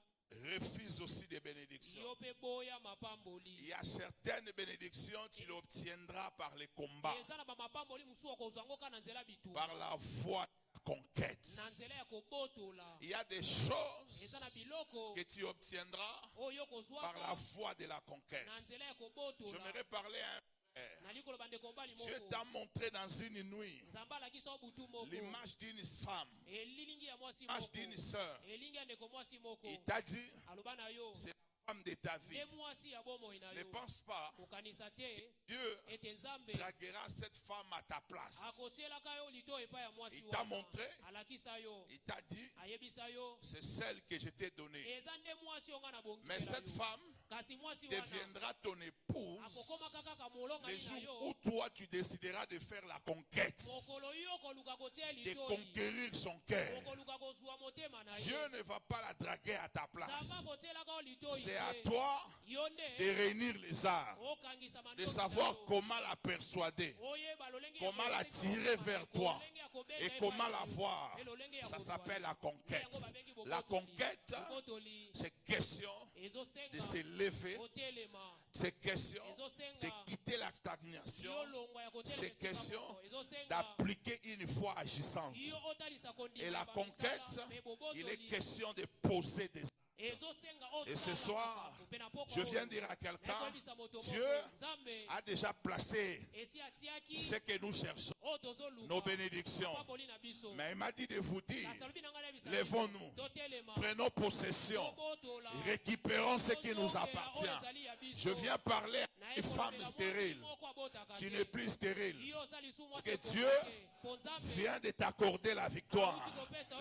refuse aussi des bénédictions. yo pe boya Il mapamboli. y a certaines bénédictions, tu les obtiendras par les combats, Eza na bamapamboli musu okozwa yango kana nzela bitumba. par la voie de la conquête. Na nzela ya kobotola. Il y a des choses Eza na biloko que tu obtiendras oyo par la kozwaka voie de la conquête. na nzela ya kobotola. J'aimerais parler à un frère. Naliko loba ndeko mbali Dieu moko. t'a montré dans une nuit Nzamba alakisa butu moko. l'image d'une femme, Elilingi ya mwasi l'image moko. d'une sœur. Elingi ya ndeko mwasi moko. Il t'a dit, Aloba na yo. c'est la femme de ta vie. Nde mwasi ya bomoi na Ne yo. pense pas, Kokanisa te Dieu ete Nzambe draguera cette femme à ta place. akotielaka yo lito epai ya mwasi Il t'a wana. montré, Alakisa yo. il t'a dit, Ayebisa yo. c'est celle que je t'ai donnée. Eza nde mwasi yo nga na Mais bongisela cette yo. femme Kasi mwasi wana deviendra ton épouse akokoma kaka molonga le ni na jour où yo. toi tu décideras de faire la conquête, Mokolo yo koluka kotia de litoi. conquérir son cœur. Koluka kozwa motema na Dieu yo. ne va pas la draguer à ta place. Nzamba kotielaka yo litoi. C'est à toi Yo de nde réunir les arts, okangisa de mandoki savoir na yo. comment la persuader, Oyeba lolenge ya comment la kobeta tirer yo. vers toi Lolenge ya kobeta et epai comment na la yo. voir. E lolenge ya Ça kozwa s'appelle yo. la conquête. Yango babengi bobotoli. La conquête, Bobotoli. c'est question Ezosenga de se lever, kotelema. c'est question Ezosenga de quitter la stagnation, yo longwa ya kotelema c'est esika question moko. Ezosenga d'appliquer une foi agissante. yo otalisa kondima Et la ba conquête, misala, pe bobotoli. il est question de poser des. Ezosenga Et osala ce soir, makambo. Pe na pokwa je oyo. viens dire à quelqu'un, Nakoyebisa moto moko. Dieu Nzambe a déjà placé esi atiaki ce que nous cherchons, oyo tozoluka. nos bénédictions. Mapamboli na biso. Mais il m'a dit de vous dire, Kasi alobi na ngai na bisa lèvons-nous, totelema. prenons possession, Tobotola. récupérons ce qui nous appartient. Oyo ezali ya biso. Je viens parler Na à une ekolobela femme mwasi stérile. moko abotaka Tu te. n'es plus stérile. Yo ozali su mwasi Que ekokaki Dieu te. Po Nzambe vient de t'accorder la victoire.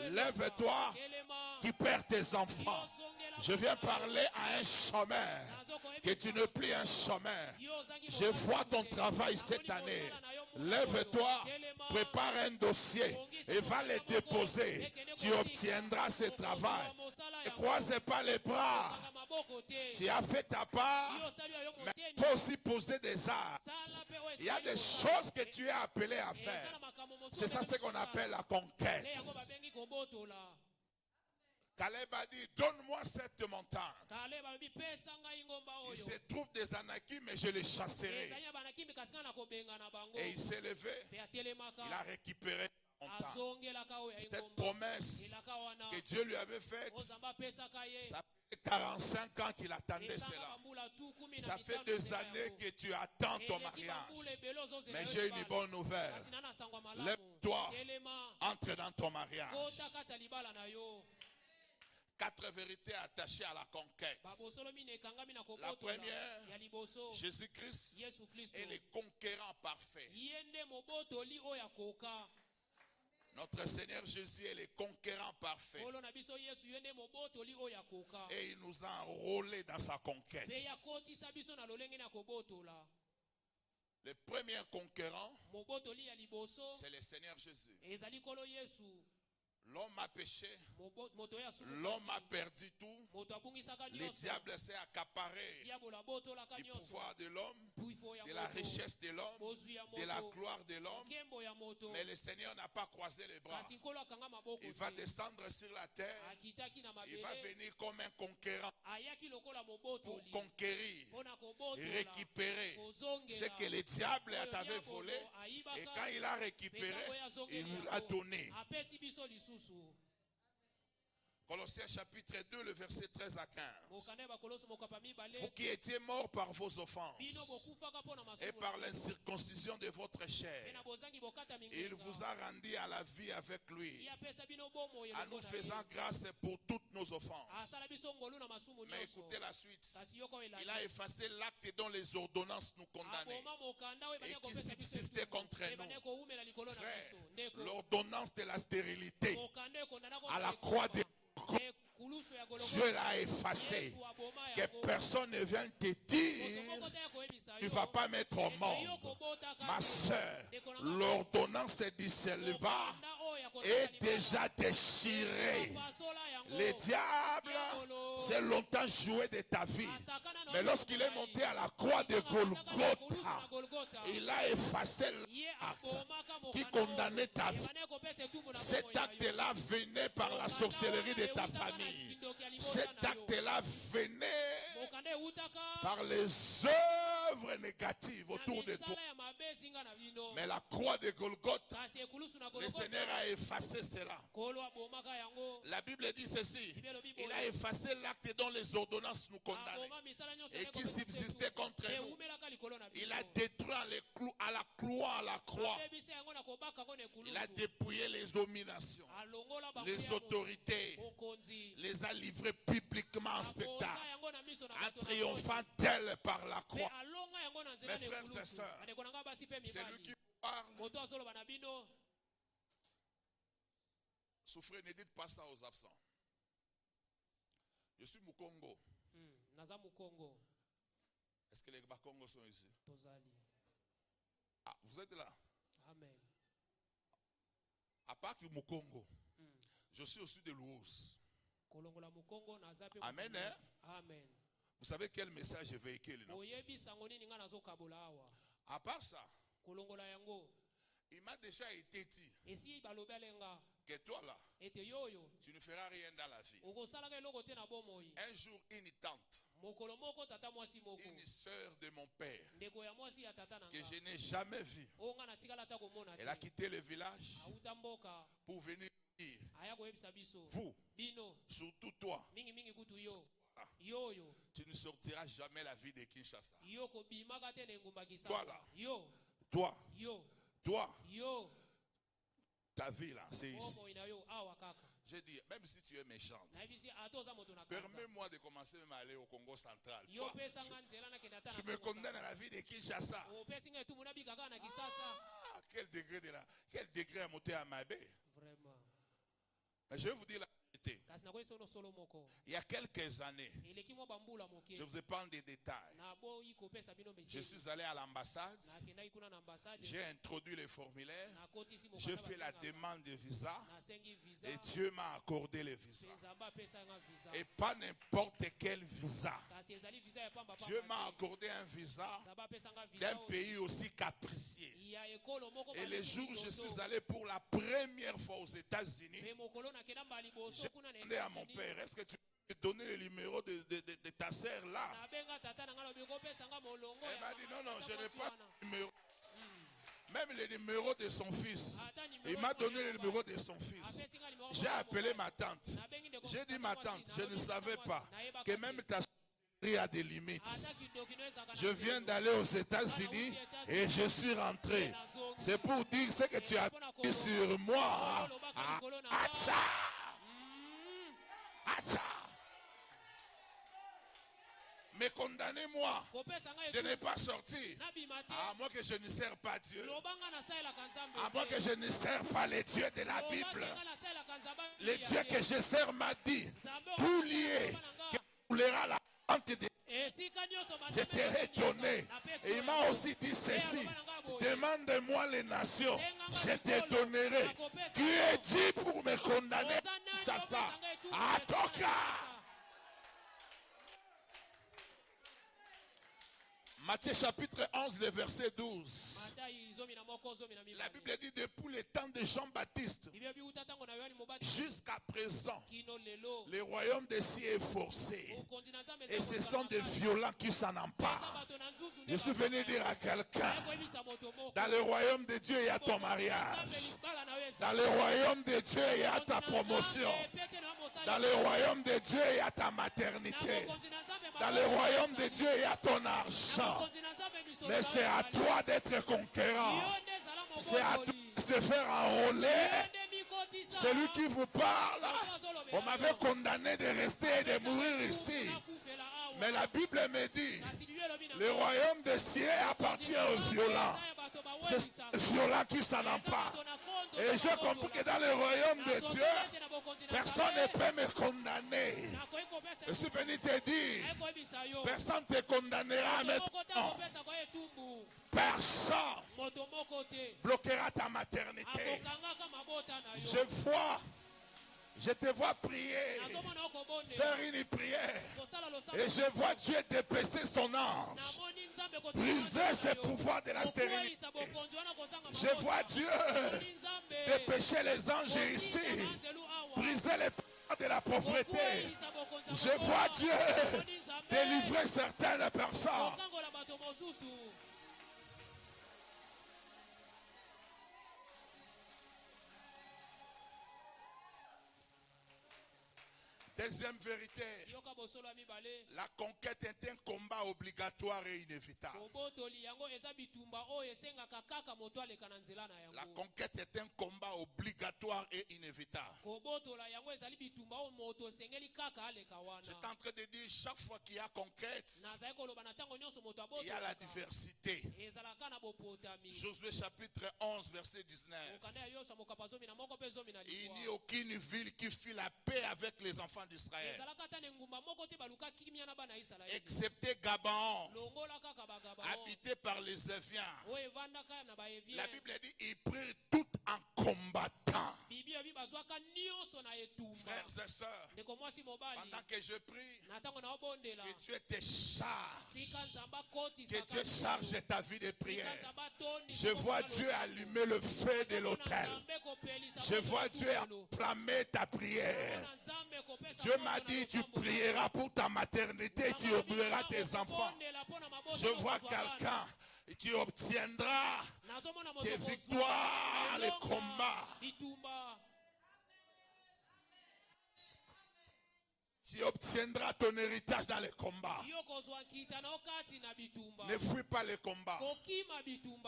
Lève-toi Telema. qui perds tes enfants. Je viens parler à un chômeur. Que tu n'es plus un chômeur. Je vois ton travail cette année. Lève-toi, prépare un dossier et va le déposer. Tu obtiendras ce travail. Ne croise pas les bras. Tu as fait ta part, mais il faut aussi poser des actes. Il y a des choses que tu es appelé à faire. C'est ça ce qu'on appelle la conquête. Caleb a dit, donne-moi cette montagne. Il se trouve des Anakim, mais je les chasserai. Et il s'est levé, il a récupéré sa montagne. Cette promesse que Dieu lui avait faite, ça fait 45 ans qu'il attendait cela. Ça fait 2 années que tu attends ton mariage. Mais j'ai une bonne nouvelle. Lève-toi, entre dans ton mariage. 4 vérités attachées à la conquête. La première, Jésus-Christ est le conquérant parfait. Notre Seigneur Jésus est le conquérant parfait. Et il nous a enrôlés dans sa conquête. Le premier conquérant, c'est le Seigneur Jésus. L'homme a péché, l'homme a perdu tout, le diable s'est accaparé du pouvoir de l'homme, de la richesse de l'homme, de la gloire de l'homme. Mais le Seigneur n'a pas croisé les bras. Il va descendre sur la terre, il va venir comme un conquérant pour conquérir, récupérer ce que le diable t'avait volé. Et quand il a récupéré, il nous l'a donné. Colossiens chapitre 2, le verset 13 à 15. Vous qui étiez morts par vos offenses et par l'incirconcision de votre chair, il vous a rendu à la vie avec lui, en nous faisant grâce pour toutes nos offenses. Mais écoutez la suite. Il a effacé l'acte dont les ordonnances nous condamnaient et qui subsistait contre nous. Frère, l'ordonnance de la stérilité à la croix de Dieu l'a effacé. Que personne ne vienne te dire tu ne vas pas mettre au monde. Ma soeur, l'ordonnance du célibat est déjà déchirée. Le diable s'est longtemps joué de ta vie. Mais lorsqu'il est monté à la croix de Golgotha, il a effacé l'acte qui condamnait ta vie. Cet acte-là venait par la sorcellerie de ta famille. Cet acte-là venait par les œuvres négatives autour de toi. Mais la croix de Golgotha, le Seigneur a effacé cela. La Bible dit ceci: il a effacé l'acte dont les ordonnances nous condamnaient et qui subsistait contre nous. Il a détruit à la croix. Il a dépouillé les dominations, les autorités, les a livrés publiquement en spectacle, en triomphant d'elles par la croix. Mes frères et sœurs, c'est lui qui parle. Souffrez, ne dites pas ça aux absents. Je suis Mukongo. Est-ce que les Bakongos sont ici? Ah, vous êtes là? Amen. À part que Mukongo, je suis aussi de l'Ouos. Amen. Hein? Amen. Vous savez quel message je véhicule, non? À part ça, il m'a déjà été dit que toi là, tu ne feras rien dans la vie. Un jour, une tante, une sœur de mon père, que je n'ai jamais vue, elle a quitté le village pour venir dire: vous, surtout toi, tu ne sortiras jamais la vie de Kinshasa. Toi là, toi, ta vie là, c'est ici. J'ai dit, même si tu es méchante, permets-moi de commencer même à aller au Congo central. Toi, tu me condamnes à la vie de Kinshasa. Ah, quel degré à monter à ma baie. Vraiment. Mais je vais vous dire la vérité. Il y a quelques années, je vous ai parlé des détails. Je suis allé à l'ambassade, j'ai introduit les formulaires, j'ai fait la demande de visa et Dieu m'a accordé le visa. Et pas n'importe quel visa. Dieu m'a accordé un visa d'un pays aussi capricieux. Et le jour où je suis allé pour la première fois aux États-Unis, j'ai demandé à mon père: est-ce que tu peux me donner le numéro de ta sœur là? Elle m'a dit: non, je n'ai pas de numéro. Même le numéro de son fils. Il m'a donné le numéro de son fils. J'ai appelé ma tante. J'ai dit: ma tante, je ne savais pas que même ta sœur a des limites. Je viens d'aller aux États-Unis et je suis rentré. C'est pour dire ce que tu as dit sur moi. Acha! Acha! Mais condamnez-moi de ne pas sortir. À moi que je ne sers pas Dieu. À moi que je ne sers pas les dieux de la Bible. Le Dieu que je sers m'a dit: tout lié qui coulera la honte de je t'ai donné. Et il m'a aussi dit ceci: demande-moi les nations, je te donnerai. Tu es dit pour me condamner, Chassa. Atoka. Matthieu chapitre 11, le verset 12. La Bible dit: depuis le temps de Jean-Baptiste jusqu'à présent, le royaume des cieux est forcé. Et ce sont des violents qui s'en emparent. Je suis venu dire à quelqu'un: dans le royaume de Dieu, il y a ton mariage. Dans le royaume de Dieu, il y a ta promotion. Dans le royaume de Dieu, il y a ta maternité. Dans le royaume de Dieu, il y a ton argent. Mais c'est à toi d'être conquérant. C'est à toi de se faire enrôler. Celui qui vous parle, on m'avait condamné de rester et de mourir ici. Mais la Bible me dit: le royaume des cieux appartient aux violents. C'est les violents qui s'en emparent. Et j'ai compris que dans le royaume de Dieu, personne ne peut me condamner. Je suis venu te dire, personne ne te condamnera maintenant. Personne bloquera ta maternité. Je te vois prier, faire une prière. Et je vois Dieu dépêcher son ange, briser ses pouvoirs de la stérilité. Je vois Dieu dépêcher les anges ici, briser les pouvoirs de la pauvreté. Je vois Dieu délivrer certaines personnes. Deuxième vérité, la conquête est un combat obligatoire et inévitable. La conquête est un combat obligatoire et inévitable. J'étais en train de dire, chaque fois qu'il y a conquête, il y a la diversité. Josué chapitre 11, verset 19. Il n'y a aucune ville qui fit la paix avec les enfants d'Israël, excepté Gabaon, habité par les Éviens. La Bible dit, ils prirent tout en combattant. Frères et sœurs, pendant que je prie, que Dieu te charge, que Dieu charge ta vie de prière. Je vois Dieu allumer le feu de l'autel. Je vois Dieu enflammer ta prière. Dieu m'a dit, tu prieras pour ta maternité, tu ouvriras tes enfants. Je vois quelqu'un, tu obtiendras tes victoires, les combats. Tu obtiendras ton héritage dans les combats. Ne fuis pas les combats.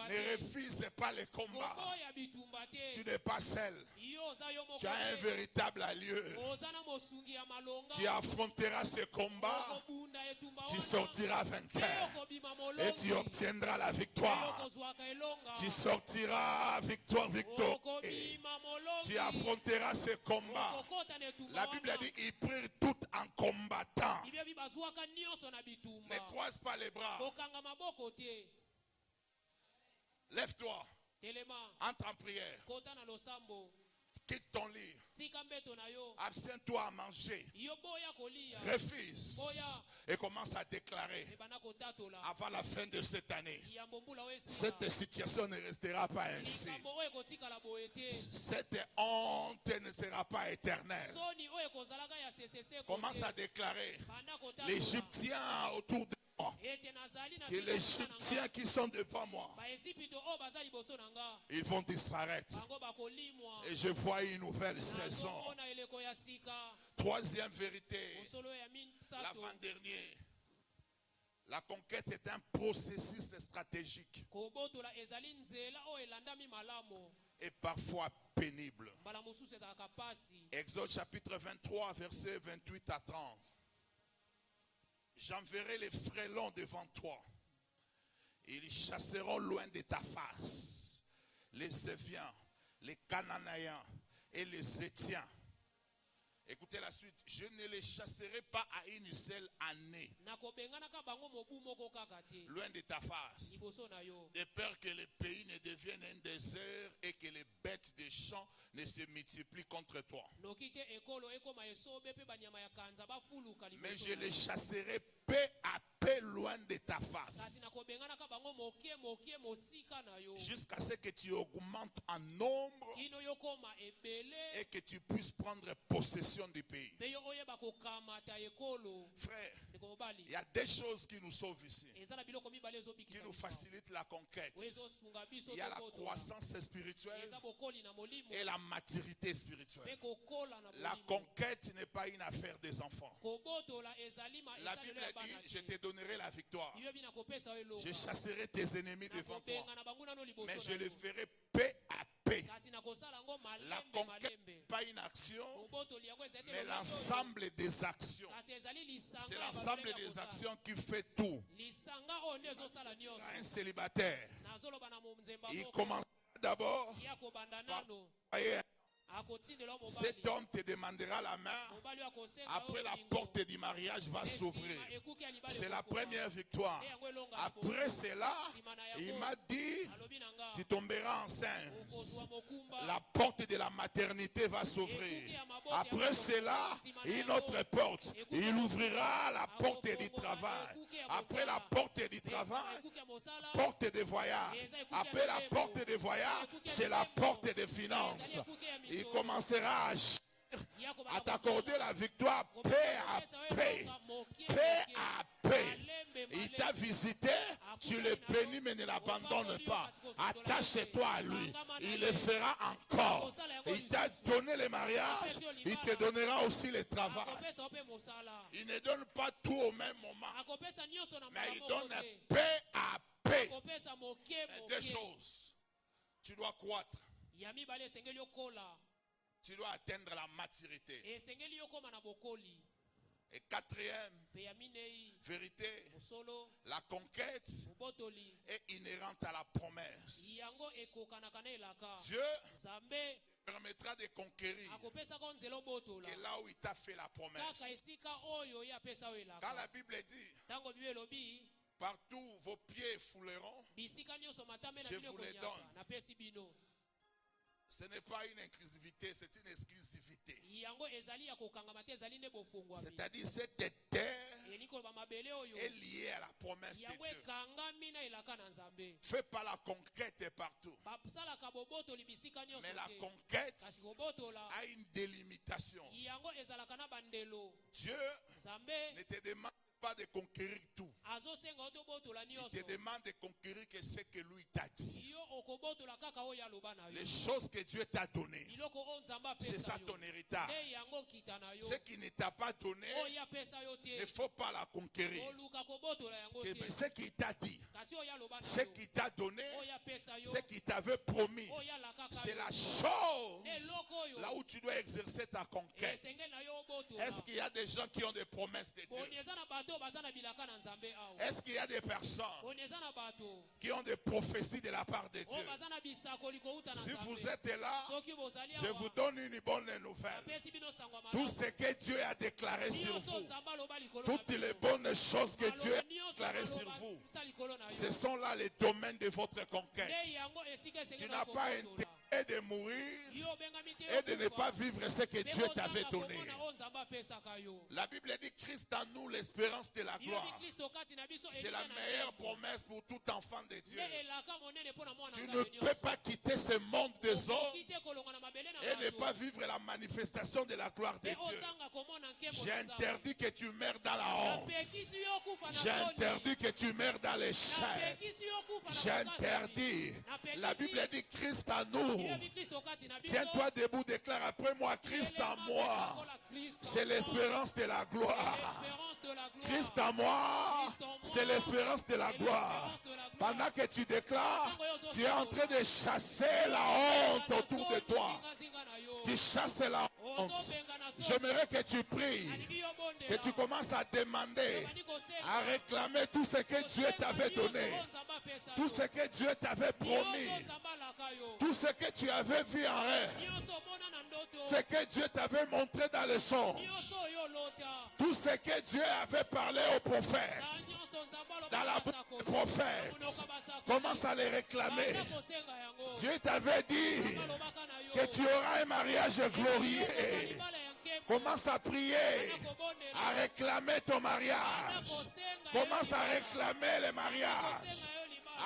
Ne refuse pas les combats. Tu n'es pas seul. Tu as un véritable allié. Tu affronteras ce combat. Tu sortiras vainqueur. Et tu obtiendras la victoire. Tu sortiras victoire. Tu affronteras ce combat. La Bible dit, ils prirent tout en combattant. Ne croise pas les bras. Lève-toi. Entre en prière. Quitte ton lit. Abstiens-toi à manger. Refuse. Et commence à déclarer avant la fin de cette année. Cette situation ne restera pas ainsi. Cette honte ne sera pas éternelle. Commence à déclarer. L'Égyptien autour de moi, que les Égyptiens qui sont devant moi, ils vont disparaître. Et je vois une nouvelle saison. Troisième vérité, l'avant-dernier. La conquête est un processus stratégique et parfois pénible. Exode chapitre 23, versets 28 à 30. J'enverrai les frelons devant toi. Ils chasseront loin de ta face les Éviens, les Cananéens et les Étiens. Écoutez la suite. Je ne les chasserai pas à une seule année, loin de ta face, de peur que le pays ne devienne un désert et que les bêtes des champs ne se multiplient contre toi. Mais je les chasserai peu à peu loin de ta face, jusqu'à ce que tu augmentes en nombre et que tu puisses prendre possession du pays. Frère, il y a des choses qui nous sauvent ici, qui nous facilitent la conquête. Il y a la croissance spirituelle et la maturité spirituelle. La conquête n'est pas une affaire des enfants. La Bible dit, je te donnerai la victoire. Je chasserai tes ennemis devant toi, mais je le ferai paix à paix. La conquête n'est pas une action, mais l'ensemble des actions. C'est l'ensemble des actions qui fait tout. Un célibataire, il commence d'abord ya kobanda par nano voyez, akotindela mobali cet homme te demandera la main. mobali oyo akosenga Après yo la bolingo. porte du mariage va s'ouvrir. Esima ekuki ya libala C'est la ekofuka. première victoire. Nde yango elonga na Après boso. cela, Sima na il yango, m'a dit, alobi na nga, tu tomberas enceinte. okozwa mokumba. La porte de la maternité va s'ouvrir. Après cela, une autre porte. Il ouvrira la porte du travail. Après la porte du travail, Ekuki ya mosala, porte de voyage. Après la porte de voyage, c'est la porte des finances. Il commencera à t'accorder la victoire paix à paix. Paix à paix. Il t'a visité, tu le bénis mais ne l'abandonne pas. Attache-toi à lui. Il le fera encore. Il t'a donné le mariage, il te donnera aussi le travail. akopesa ope mosala. Il ne donne pas tout au même moment, Akopesa nyonso na mais il moko donne te. paix à paix. Akopesa moke Deux moke. choses. Tu dois croître. Ya mibale esengeli okola. Tu dois atteindre la maturité. Esengeli okoma na bokoli. Et quatrième Pe ya minei, vérité, mosolo, la conquête mobotoli. est inhérente à la promesse. Yango ekokanaka na elaka. Dieu Nzambe permettra de conquérir akopesaka nzela obotola. que là où il t'a fait la Kaka promesse. esika oyo ye apesa yo Quand elaka. la Bible dit, Ntango bible elobi, partout vos pieds fouleront, bisika nyonso matambe na Je bino vous les ekonyaka. donne. Napesi bino. ce n'est pas une inclusivité, c'est une exclusivité. Yango ezali ya kokangama te, ezali nde bofungwami. C'est-à-dire cette terre Elingi koloba mabele oyo. est liée à la promesse de Yango Dieu. ekangami na elaka na Nzambe. Fais pas la conquête partout, Basalaka bobotoli bisika nyonso mais la te. conquête Kasi bobotola. a une délimitation. Yango ezalaka na bandelo. Dieu Nzambe ne te demande pas de conquérir tout. azosenga otobotola Il nyonso. te demande de conquérir que ce que lui t'a dit. Yo okobotola kaka oyo aloba na yo. Les choses que Dieu t'a données, Biloko o Nzambe c'est apesa ça yo. ton héritage. Nde yango kita na yo. Ce qui ne t'a pas donné, Oyo apesa yo il ne te. faut pas la conquérir. Oluka kobotola yango Que te. ce qu'il t'a dit, Kasi oyo aloba na ce yo. qu'il t'a donné, Oyo apesa yo. ce qu'il t'avait promis, Oyo alakaka c'est yo. la chose Eloko oyo. là où tu dois exercer ta conquête. Esengeli na yo obotola. Est-ce qu'il y a des gens qui ont des promesses de Boni Dieu? eza na bato baza na bilaka na Nzambe awa. Est-ce qu'il y a des personnes Boni eza na bato. qui ont des prophéties de la part de Oyo Dieu? baza na bisakoli kouta na Si Nzambe. vous êtes là, Soki bozali je awa, vous donne une bonne nouvelle. apesi bino sango ya Tout malamu. ce que Dieu a déclaré sur Nyonso vous, Nzambe aloba likolo na toutes bino. les bonnes choses que Dieu a Maloba nyonso déclarées sur aloba vous, misa likolo na yo. ce sont là les domaines de votre conquête. Nde yango esika Tu esengeli n'as na pas kobotola. intérêt de mourir Yo obengami te et de ne okufa. pas vivre ce que Mpe Dieu t'avait ozanga donné. komona oyo Nzambe apesaka yo. La Bible dit Christ en nous, l'espérance de la Yo gloire. bi Kristo kati na biso C'est la elinga na meilleure Nzambe. promesse pour tout enfant de Dieu. Nde elaka monene mpo na mwana Tu Nzambe ne nyonso. peux pas quitter ce monde des hommes Okoki te kolonga na mabele na et ne bato. pas vivre la manifestation de la gloire de Mpe Dieu. ozanga komona nkembo na Nzambe. J'interdis que tu meurs dans la honte. Napekisi yo kufa na soni. J'interdis que tu meurs dans les chaînes. Napekisi yo kufa na makasi. J'interdis. Napekisi. La Bible dit Christ en nous. Yo bi Kristo kati na biso. Tiens-toi debout, déclare après moi Christ en moi. C'est l'espérance de la gloire. L'espérance de la gloire. Christ en moi, c'est l'espérance de la gloire. Pendant que tu déclares, tu es en train de chasser la honte autour de toi. Tu chasses la honte. J'aimerais que tu pries, que tu commences à demander, à réclamer tout ce que Dieu t'avait donné, tout ce que Dieu t'avait promis, tout ce que tu avais vu en rêve, ce que Dieu t'avait montré dans le songe, tout ce que Dieu avait parlé aux prophètes, dans la bouche des prophètes. Commence à les réclamer. Dieu t'avait dit que tu auras un mariage glorieux. Commence à prier, à réclamer ton mariage. Commence à réclamer le mariage,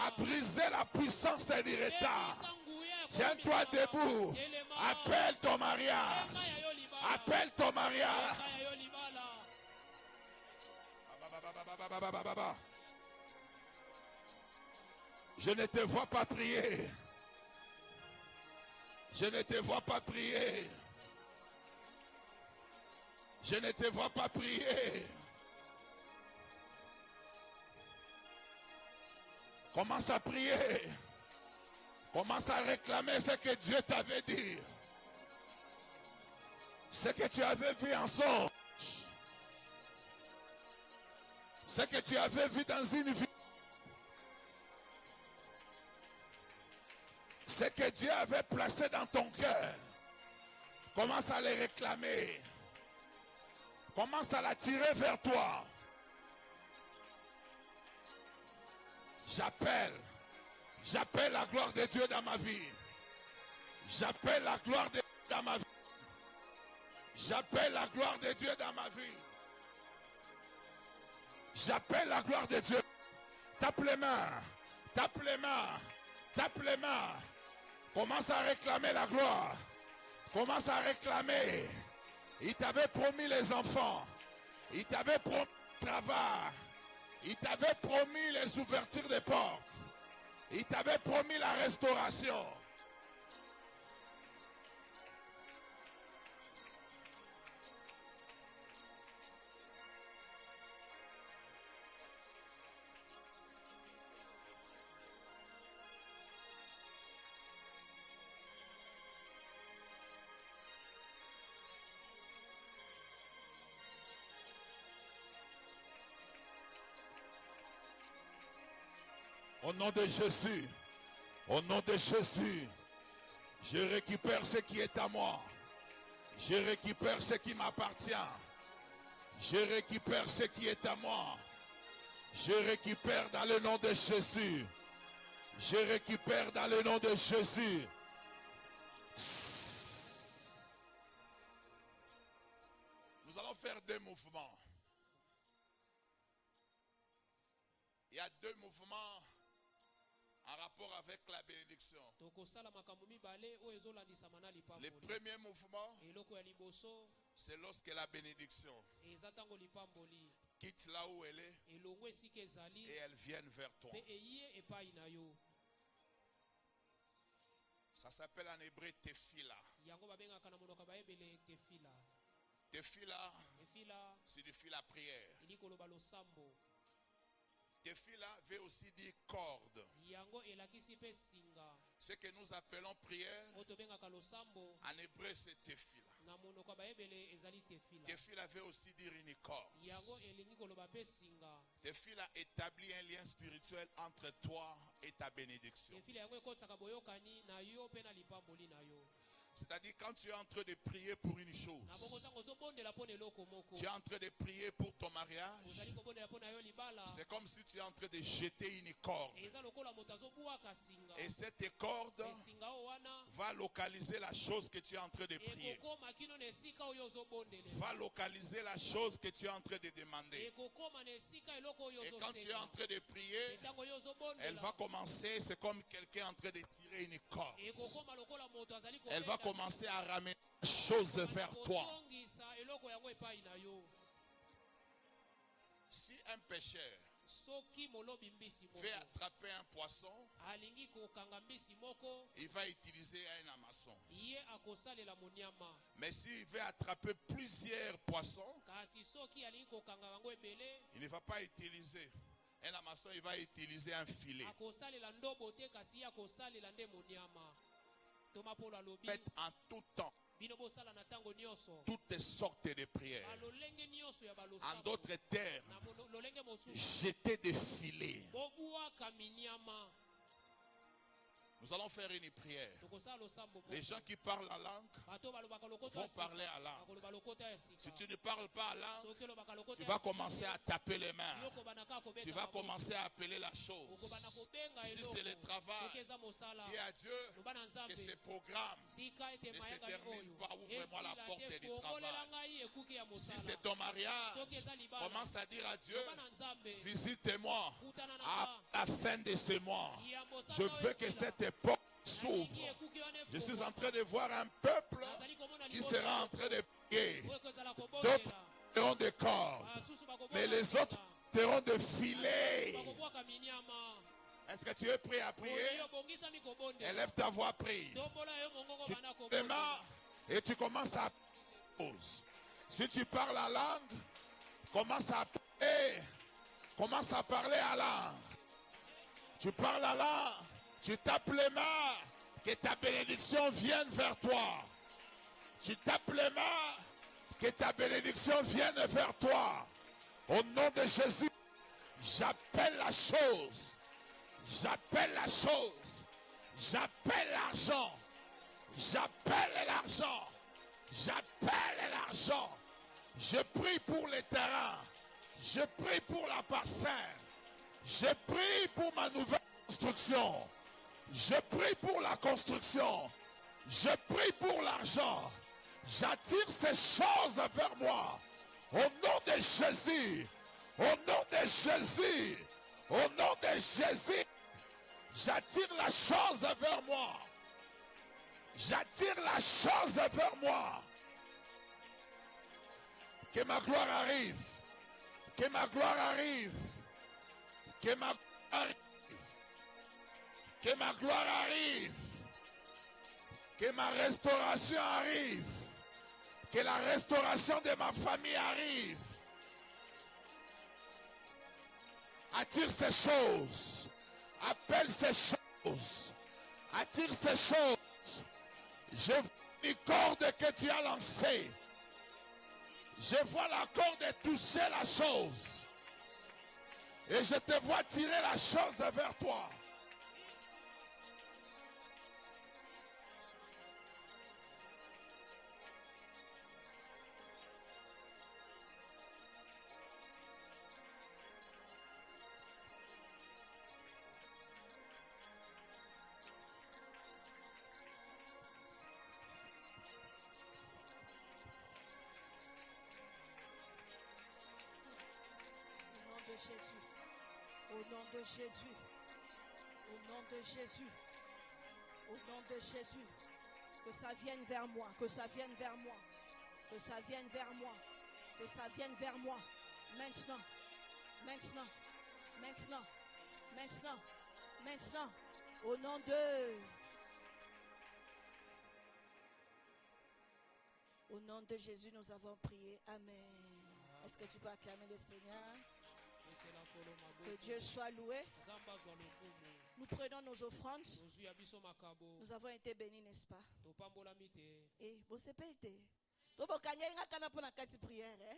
à briser la puissance du retard. Tiens-toi debout, appelle ton mariage, appelle ton mariage. Je ne te vois pas prier. Je ne te vois pas prier. Je ne te vois pas prier. Commence à prier. Commence à réclamer ce que Dieu t'avait dit. Ce que tu avais vu en songe. Ce que tu avais vu dans une vie. Ce que Dieu avait placé dans ton cœur, commence à les réclamer. Commence à l'attirer vers toi. J'appelle la gloire de Dieu dans ma vie. J'appelle la gloire de Dieu dans ma vie. J'appelle la gloire de Dieu dans ma vie. J'appelle la gloire de Dieu. Tape les mains. Tape les mains. Tape les mains. Commence à réclamer la gloire. Commence à réclamer. Il t'avait promis les enfants. Il t'avait promis le travail. Il t'avait promis les ouvertures des portes. Il t'avait promis la restauration. Au nom de Jésus, au nom de Jésus, je récupère ce qui est à moi. Je récupère ce qui m'appartient. Je récupère ce qui est à moi. Je récupère dans le nom de Jésus. Je récupère dans le nom de Jésus. Nous allons faire deux mouvements. Il y a deux mouvements en rapport avec la bénédiction. Le premier mouvement, c'est lorsque la bénédiction quitte là où elle est et elle vient vers toi. Ça s'appelle en hébreu tefila. Tefila, c'est du fil à prière. Tefila veut aussi dire corde. Ce que nous appelons prière, en hébreu c'est tefila. Tefila veut aussi dire une corde. Tefila établit un lien spirituel entre toi et ta bénédiction. C'est-à-dire quand tu es en train de prier pour une chose, tu es en train de prier pour ton mariage, c'est comme si tu es en train de jeter une corde. Et cette corde va localiser la chose que tu es en train de prier. Va localiser la chose que tu es en train de demander. Et quand tu es en train de prier, elle va commencer, c'est comme quelqu'un en train de tirer une corde. Elle va commencer à ramener les choses vers toi. Si un pêcheur veut attraper un poisson, il va utiliser un hameçon. Mais s'il veut attraper plusieurs poissons, il ne va pas utiliser un hameçon, il va utiliser un filet. Faites en tout temps toutes sortes de prières. En d'autres termes, jetez des filets. Nous allons faire une prière. Les gens qui parlent en langue vont parler en langue. Si tu ne parles pas en langue, tu vas commencer à taper les mains. Tu vas commencer à appeler la chose. Si c'est le travail, dis à Dieu que ce programme ne se termine pas. Ouvre-moi la porte du travail. Si c'est ton mariage, commence à dire à Dieu, visite-moi à la fin de ce mois. Je veux que cette porte s'ouvre. Je suis en train de voir un peuple qui sera en train de prier. D'autres seront des cordes, mais les autres seront des filets. Est-ce que tu es prêt à prier? Élève ta voix, prie. Tu te démarres et tu commences à prier. Si tu parles en langue, commence à prier. Commence à parler en langue. Tu parles en langue. Tu tapes les mains, que ta bénédiction vienne vers toi. Tu tapes les mains, que ta bénédiction vienne vers toi. Au nom de Jésus, j'appelle la chose. J'appelle la chose. J'appelle l'argent. J'appelle l'argent. J'appelle l'argent. Je prie pour les terrains. Je prie pour la parcelle. Je prie pour ma nouvelle construction. Je prie pour la construction. Je prie pour l'argent. J'attire ces choses vers moi. Au nom de Jésus. Au nom de Jésus. Au nom de Jésus. J'attire la chose vers moi. J'attire la chose vers moi. Que ma gloire arrive. Que ma gloire arrive. Que ma gloire arrive. Que ma gloire arrive. Que ma restauration arrive. Que la restauration de ma famille arrive. Attire ces choses. Appelle ces choses. Attire ces choses. Je vois une corde que tu as lancée. Je vois la corde toucher la chose. Et je te vois tirer la chose vers toi. Jésus, au nom de Jésus, au nom de Jésus, au nom de Jésus, que ça vienne vers moi, que ça vienne vers moi, que ça vienne vers moi, que ça vienne vers moi, maintenant, maintenant, maintenant, maintenant, maintenant, au nom de... Au nom de Jésus, nous avons prié. Amen. Est-ce que tu peux acclamer le Seigneur? Que Dieu soit loué. Nous prenons nos offrandes. Nous avons été bénis, n'est-ce pas? Et bon, c'est pas été. Tu vas prière, hein?